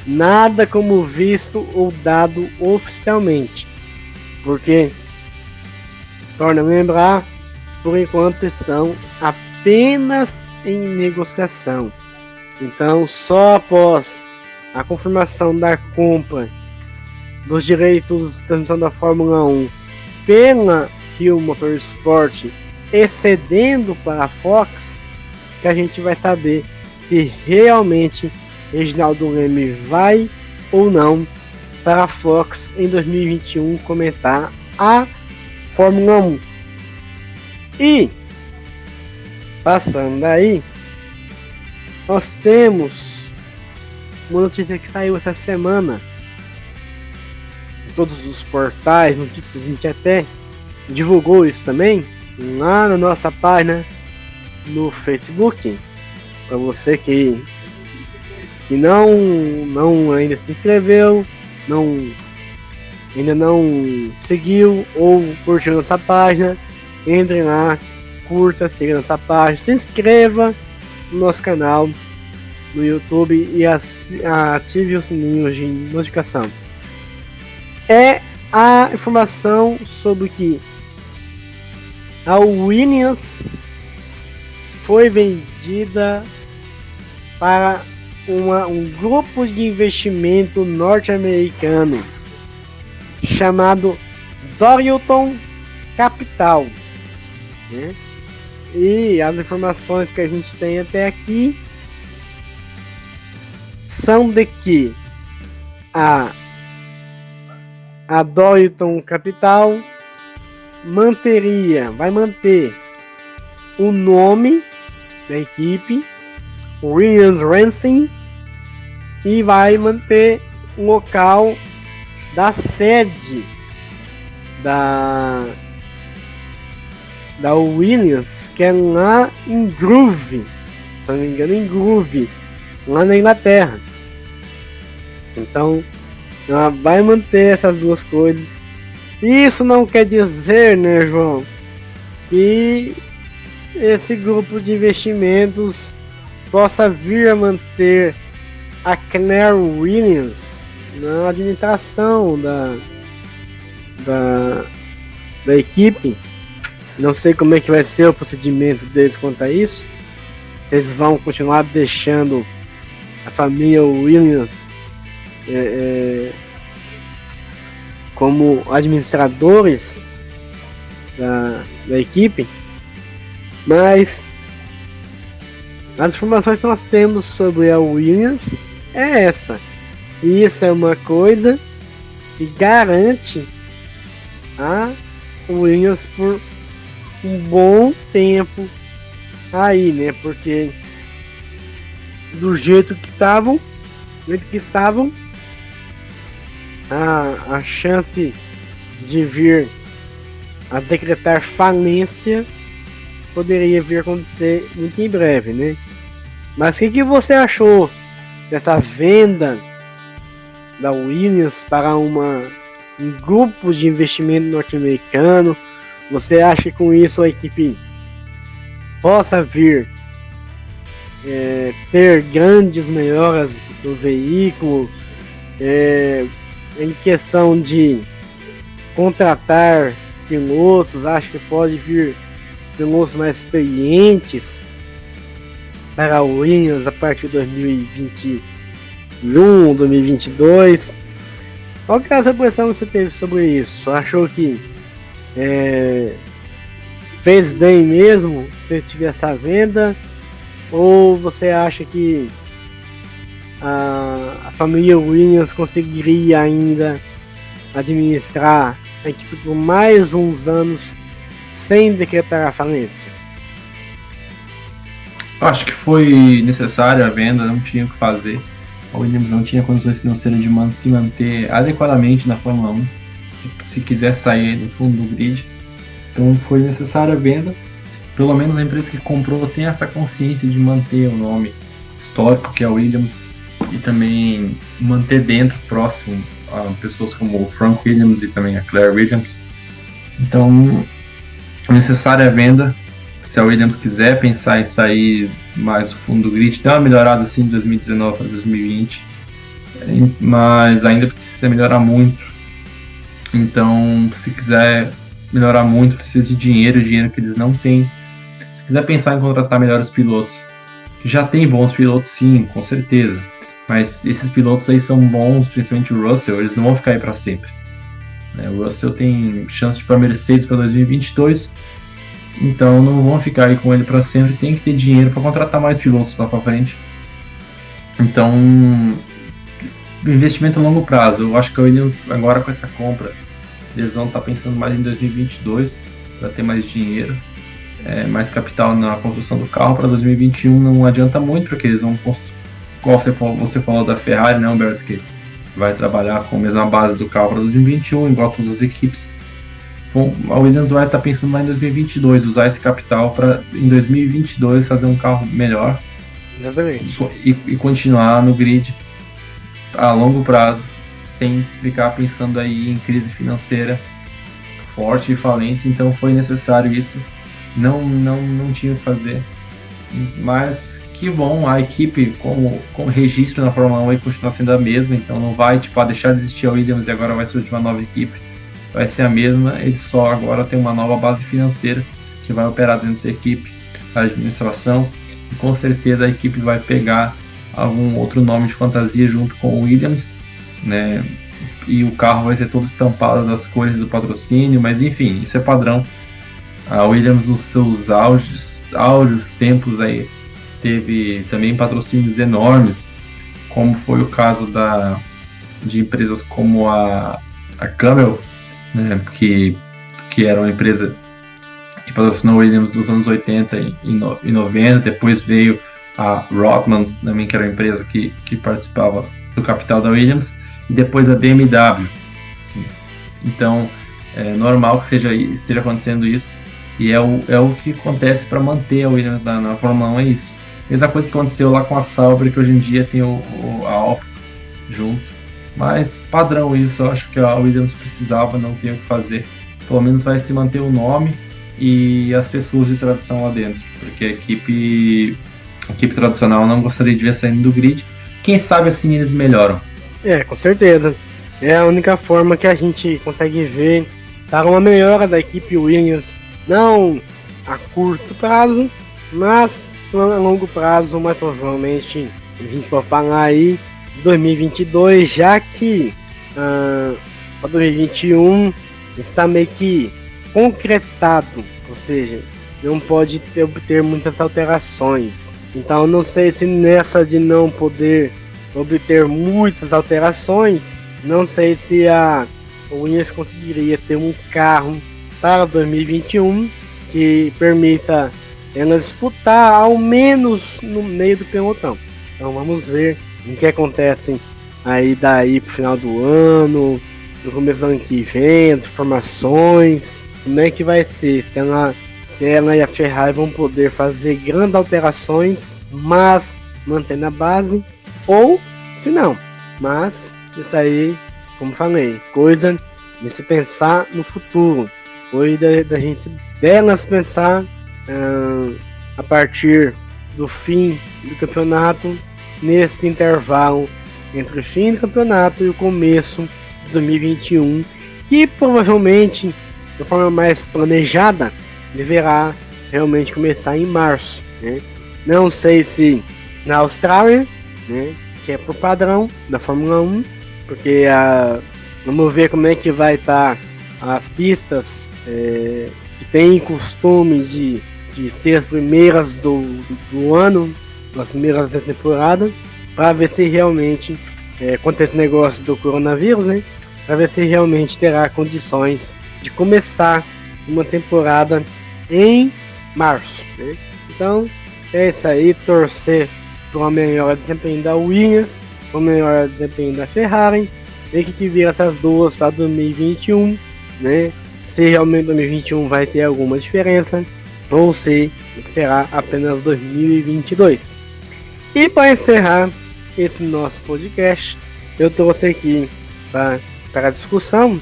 nada como visto ou dado oficialmente, porque, torna a lembrar, por enquanto estão apenas em negociação. Então, só após a confirmação da compra dos direitos de transmissão da Fórmula 1 pela Rio Motorsport, excedendo para a Fox, que a gente vai saber se realmente Reginaldo Leme vai ou não para a Fox em 2021 comentar a Fórmula 1. E passando daí, nós temos uma notícia que saiu essa semana em todos os portais, notícias, a gente até divulgou isso também lá na nossa página no Facebook. Para você que não ainda se inscreveu, ainda não seguiu ou curtiu nossa página, entre lá, curta, siga nossa página, se inscreva no nosso canal no YouTube e ative o sininho de notificação. É a informação sobre que a Williams foi vendida para um grupo de investimento norte-americano chamado Dorilton Capital, né? E as informações que a gente tem até aqui são de que a Dorilton Capital vai manter o nome da equipe, Williams Racing, e vai manter o local da sede da Williams, que é lá em Grove, se não me engano, em Grove, lá na Inglaterra. Então ela vai manter essas duas coisas. Isso não quer dizer, né, João, que esse grupo de investimentos possa vir a manter a Claire Williams na administração da equipe. Não sei como é que vai ser o procedimento deles quanto a isso. Se eles vão continuar deixando a família Williams como administradores da equipe. Mas as informações que nós temos sobre a Williams é essa. E isso é uma coisa que garante a Williams por um bom tempo aí, né? Porque do jeito que estavam, a chance de vir a decretar falência poderia vir a acontecer muito em breve, né? Mas o que você achou dessa venda da Williams para um grupo de investimento norte-americano? Você acha que com isso a equipe possa vir ter grandes melhoras do veículo, em questão de contratar pilotos? Acho que pode vir pilotos mais experientes para o Williams a partir de 2021, 2022. Qual que é a sua impressão que você teve sobre isso? Achou que fez bem mesmo ter tido essa venda? Ou você acha que a família Williams conseguiria ainda administrar a equipe por mais uns anos sem decretar a falência? Eu acho que foi necessária a venda, não tinha o que fazer. A Williams não tinha condições financeiras de se manter adequadamente na Fórmula 1, se quiser sair do fundo do grid. Então foi necessária a venda. Pelo menos a empresa que comprou tem essa consciência de manter o nome histórico que é a Williams e também manter dentro, próximo, a pessoas como o Frank Williams e também a Claire Williams. Então, é necessária a venda. Se a Williams quiser pensar em sair mais do fundo do grid, dá uma melhorada assim de 2019 para 2020, mas ainda precisa melhorar muito. Então, se quiser melhorar muito, precisa de dinheiro que eles não têm. Se quiser pensar em contratar melhores pilotos, que já tem bons pilotos sim, com certeza, mas esses pilotos aí são bons, principalmente o Russell, eles não vão ficar aí para sempre. O Russell tem chance de ir para a Mercedes para 2022, então não vão ficar aí com ele para sempre, tem que ter dinheiro para contratar mais pilotos lá para frente. Então, investimento a longo prazo. Eu acho que a Williams agora com essa compra, eles vão estar pensando mais em 2022 para ter mais dinheiro, mais capital na construção do carro. Para 2021 não adianta muito, porque eles vão construir, igual você falou da Ferrari, né, Humberto, que vai trabalhar com a mesma base do carro para 2021, igual todas as equipes. A Williams vai estar pensando lá em 2022, usar esse capital para em 2022 fazer um carro melhor. Exatamente. E continuar no grid a longo prazo, sem ficar pensando aí em crise financeira forte e falência. Então foi necessário isso, não tinha o que fazer, mas que bom, a equipe com registro na Fórmula 1 vai continuar sendo a mesma, então não vai deixar de existir a Williams e agora vai surgir uma nova equipe, vai ser a mesma, eles só agora tem uma nova base financeira que vai operar dentro da equipe, a administração, e com certeza a equipe vai pegar algum outro nome de fantasia junto com o Williams, né? E o carro vai ser todo estampado das cores do patrocínio, mas enfim, isso é padrão. A Williams nos seus áureos tempos aí teve também patrocínios enormes, como foi o caso de empresas como a Camel, né, que era uma empresa que patrocinou a Williams nos anos 80 e 90, depois veio a Rothmans também, que era uma empresa que participava do capital da Williams, e depois a BMW. Então é normal que esteja acontecendo isso, e é o que acontece para manter a Williams na Fórmula 1, é isso. Mesma coisa que aconteceu lá com a Sauber, que hoje em dia tem a Alfa junto, mas padrão isso. Eu acho que a Williams precisava, não tem o que fazer, pelo menos vai se manter o nome e as pessoas de tradição lá dentro, porque a equipe tradicional não gostaria de ver saindo do grid. Quem sabe assim eles melhoram. Com certeza. É a única forma que a gente consegue ver para uma melhora da equipe Williams, não a curto prazo, mas a longo prazo, mais provavelmente a gente pode falar aí 2022, já que para 2021 está meio que concretado, ou seja, não pode obter muitas alterações. Então não sei se nessa de não poder obter muitas alterações, não sei se a Williams conseguiria ter um carro para 2021 que permita ela disputar ao menos no meio do pelotão. Então vamos ver o que acontece aí daí pro final do ano, no começo do ano que vem, as informações, como é que vai ser, se ela e a Ferrari vão poder fazer grandes alterações, mas mantendo a base, ou se não, mas isso aí, como falei, coisa de se pensar no futuro, coisa da gente delas pensar a partir do fim do campeonato, nesse intervalo entre o fim do campeonato e o começo de 2021, que provavelmente, de forma mais planejada, deverá realmente começar em março, né? Não sei se na Austrália, né, que é pro padrão da Fórmula 1, porque vamos ver como é que vai estar as pistas que tem costume de ser as primeiras do ano, as primeiras da temporada, para ver se realmente, com esse negócio do coronavírus, né, para ver se realmente terá condições de começar uma temporada em março, né? Então é isso aí, torcer para uma melhor desempenho da Williams, para uma melhor desempenho da Ferrari, ver que vira essas duas para 2021, né? Se realmente 2021 vai ter alguma diferença, ou se será apenas 2022. E para encerrar esse nosso podcast, eu trouxe aqui para a discussão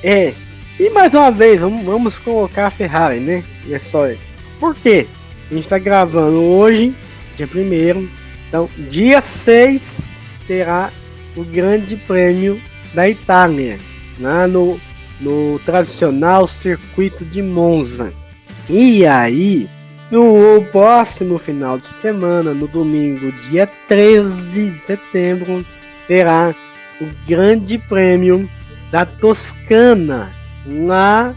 e mais uma vez vamos colocar a Ferrari, né? E é só isso. Por quê? A gente está gravando hoje, dia 1º, então dia 6 terá o Grande Prêmio da Itália, lá no tradicional circuito de Monza. E aí, no próximo final de semana, no domingo, dia 13 de setembro, terá o Grande Prêmio da Toscana, lá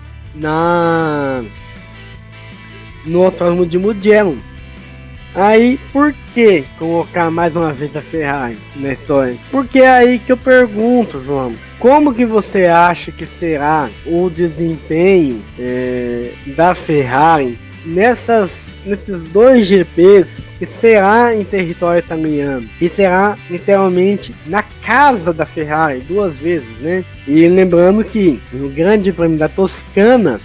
no Autódromo de Mugello. Aí, por que colocar mais uma vez a Ferrari na história? Porque é aí que eu pergunto, João, como que você acha que será o desempenho da Ferrari nesses dois GPs, que será em território italiano e será literalmente na casa da Ferrari 2 vezes, né? E lembrando que no Grande Prêmio da Toscana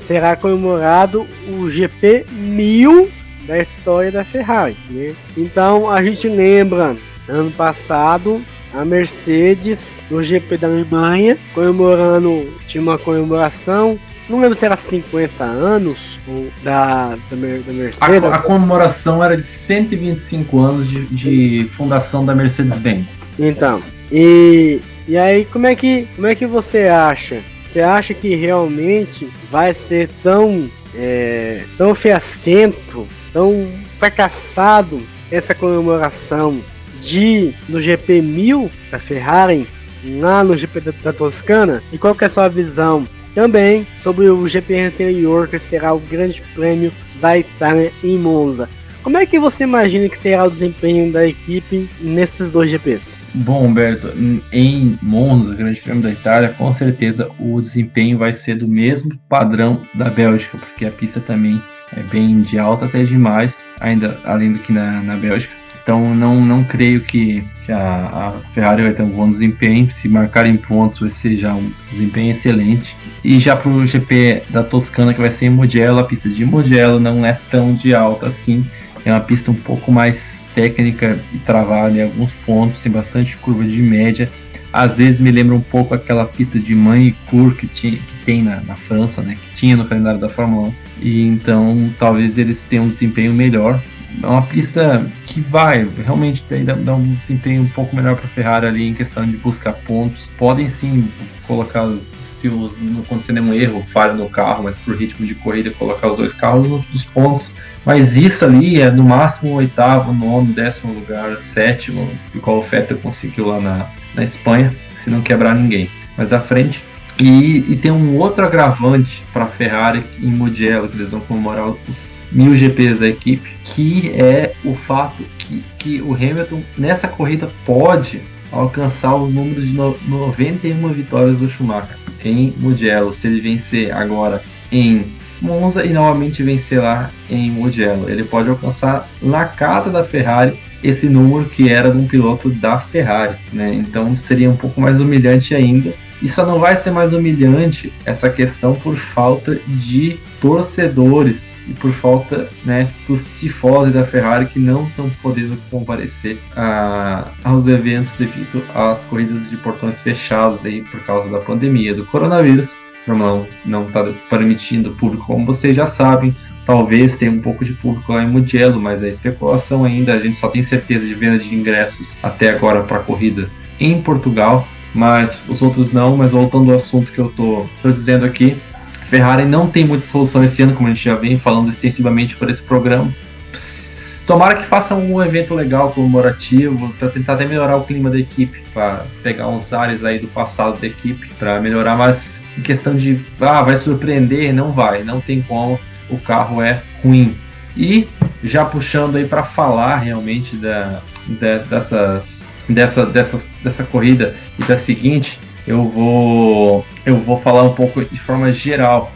será comemorado o GP 1000 da história da Ferrari, né? Então a gente lembra, ano passado, a Mercedes no GP da Alemanha, tinha uma comemoração, não lembro se era 50 anos da Mercedes. A comemoração era de 125 anos de fundação da Mercedes-Benz. Então, e aí como é que você acha? Você acha que realmente vai ser tão fiasquento, tão fracassado essa comemoração no GP 1000 da Ferrari, lá no GP da Toscana? E qual que é a sua visão também sobre o GP anterior, que será o Grande Prêmio da Itália em Monza? Como é que você imagina que será o desempenho da equipe nesses dois GPs? Bom, Humberto, em Monza, Grande Prêmio da Itália, com certeza o desempenho vai ser do mesmo padrão da Bélgica, porque a pista também é bem de alta até demais, ainda além do que na Bélgica. Então não creio que a Ferrari vai ter um bom desempenho. Se marcarem pontos vai ser já um desempenho excelente. E já para o GP da Toscana, que vai ser em Mugello, a pista de Mugello não é tão de alta assim. É uma pista um pouco mais técnica e travada em alguns pontos, tem bastante curva de média. Às vezes me lembra um pouco aquela pista de Magny-Cours que tem na França, né? Que tinha no calendário da Fórmula 1. E então talvez eles tenham um desempenho melhor. É uma pista que vai realmente dar um desempenho um pouco melhor para a Ferrari ali em questão de buscar pontos. Podem sim colocar, se não acontecer nenhum erro, falha no carro, mas por ritmo de corrida colocar os dois carros nos pontos. Mas isso ali é no máximo 8º, 9º, 10º lugar, 7º, igual o Vettel conseguiu lá na Espanha, se não quebrar ninguém. Mas à frente. E tem um outro agravante para a Ferrari em Mugello, que eles vão comemorar os 1000 GPs da equipe, que é o fato que o Hamilton nessa corrida pode alcançar os números de 91 vitórias do Schumacher em Mugello, se ele vencer agora em Monza e novamente vencer lá em Mugello. Ele pode alcançar na casa da Ferrari esse número que era de um piloto da Ferrari, né? Então seria um pouco mais humilhante ainda. E só não vai ser mais humilhante essa questão por falta de torcedores e por falta, né, dos tifosi da Ferrari que não estão podendo comparecer aos eventos devido às corridas de portões fechados aí por causa da pandemia do coronavírus. A Fórmula 1 não está permitindo público, como vocês já sabem. Talvez tenha um pouco de público lá em Mugello, mas é especulação ainda. A gente só tem certeza de venda de ingressos até agora para a corrida em Portugal, mas os outros não. Mas voltando ao assunto que eu tô dizendo aqui, Ferrari não tem muita solução esse ano, como a gente já vem falando extensivamente por esse programa. Tomara que façam um evento legal, comemorativo, para tentar até melhorar o clima da equipe, para pegar uns ares aí do passado da equipe, para melhorar. Mas em questão de, vai surpreender, não vai, não tem como. O carro é ruim. E já puxando aí para falar realmente dessa corrida e da seguinte, eu vou falar um pouco de forma geral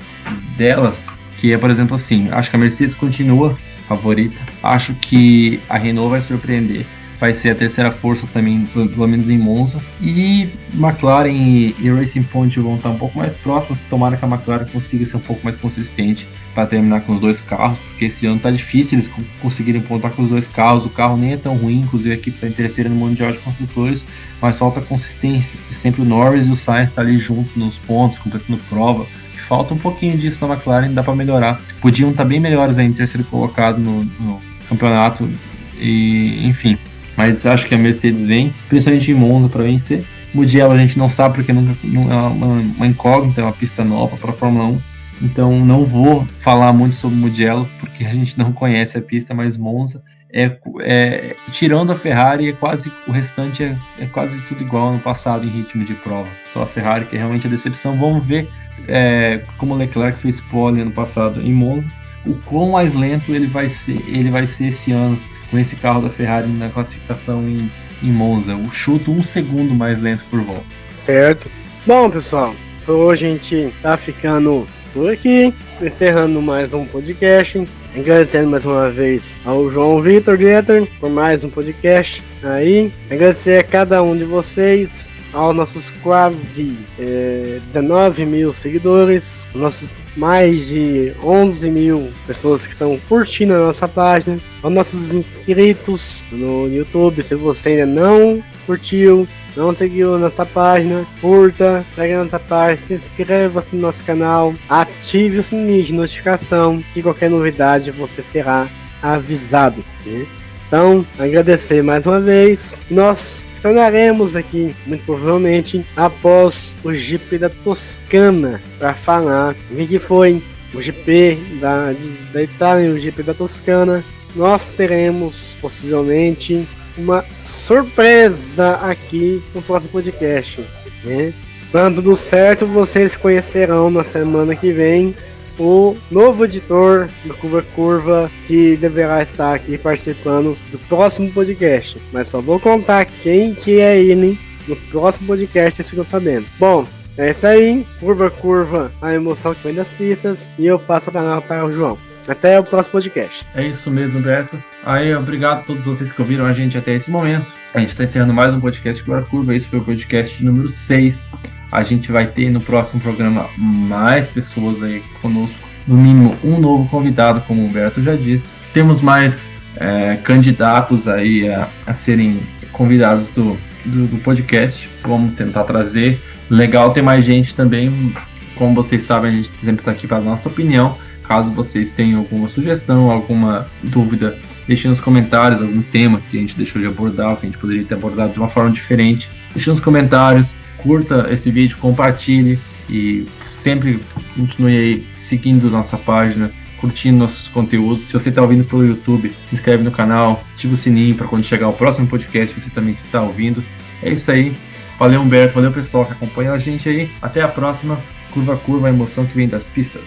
delas, que é, por exemplo, assim, acho que a Mercedes continua favorita, acho que a Renault vai surpreender, vai ser a terceira força também, pelo menos em Monza, e McLaren e Racing Point vão estar um pouco mais próximos. Tomara que a McLaren consiga ser um pouco mais consistente para terminar com os dois carros, porque esse ano tá difícil eles conseguirem pontuar com os dois carros. O carro nem é tão ruim, inclusive a equipe está em terceira no Mundial de Construtores, mas falta consistência, e sempre o Norris e o Sainz estão ali junto nos pontos, completando prova. Falta um pouquinho disso na McLaren, dá para melhorar. Podiam estar bem melhores aí em terceiro colocado no campeonato, e enfim. Mas acho que a Mercedes vem, principalmente em Monza, para vencer. Mugello a gente não sabe porque nunca é uma incógnita, é uma pista nova para a Fórmula 1. Então não vou falar muito sobre Mugello, porque a gente não conhece a pista, mas Monza tirando a Ferrari, o restante é quase tudo igual ano passado em ritmo de prova. Só a Ferrari que é realmente a decepção. Vamos ver como o Leclerc fez pole ano passado em Monza, o quão mais lento ele vai ser esse ano com esse carro da Ferrari na classificação em Monza. Eu chuto 1 segundo mais lento por volta. Certo. Bom, pessoal, hoje a gente tá ficando por aqui, encerrando mais um podcast. Agradecendo mais uma vez ao João Vitor Dieter por mais um podcast aí. Agradecer a cada um de vocês, aos nossos quase 19 mil seguidores, nossos mais de 11 mil pessoas que estão curtindo a nossa página, aos nossos inscritos no YouTube. Se você ainda não curtiu, não seguiu a nossa página, curta, segue a nossa página, se inscreva-se no nosso canal, ative o sininho de notificação, que qualquer novidade você será avisado, né? Então, agradecer mais uma vez. Nós tornaremos aqui, muito provavelmente, após o GP da Toscana, para falar o que foi o GP da Itália e o GP da Toscana. Nós teremos, possivelmente, uma surpresa aqui no próximo podcast, né? Dando tudo certo, vocês conhecerão na semana que vem o novo editor do Curva Curva, que deverá estar aqui participando do próximo podcast. Mas só vou contar quem que é ele no próximo podcast, vocês ficam sabendo. Bom, é isso aí. Curva Curva, a emoção que vem das pistas. E eu passo a palavra para o João. Até o próximo podcast. É isso mesmo, Beto. Aí, obrigado a todos vocês que ouviram a gente até esse momento. A gente está encerrando mais um podcast Curva Curva. Esse foi o podcast número 6. A gente vai ter no próximo programa mais pessoas aí conosco. No mínimo um novo convidado, como o Humberto já disse. Temos mais candidatos aí a serem convidados do podcast. Vamos tentar trazer. Legal ter mais gente também. Como vocês sabem, a gente sempre está aqui para a nossa opinião. Caso vocês tenham alguma sugestão, alguma dúvida, deixe nos comentários algum tema que a gente deixou de abordar, que a gente poderia ter abordado de uma forma diferente. Deixe nos comentários. Curta esse vídeo, compartilhe e sempre continue aí seguindo nossa página, curtindo nossos conteúdos. Se você está ouvindo pelo YouTube, se inscreve no canal, ativa o sininho para quando chegar o próximo podcast você também está ouvindo. É isso aí. Valeu, Humberto. Valeu, pessoal que acompanha a gente aí. Até a próxima. Curva Curva, a emoção que vem das pistas.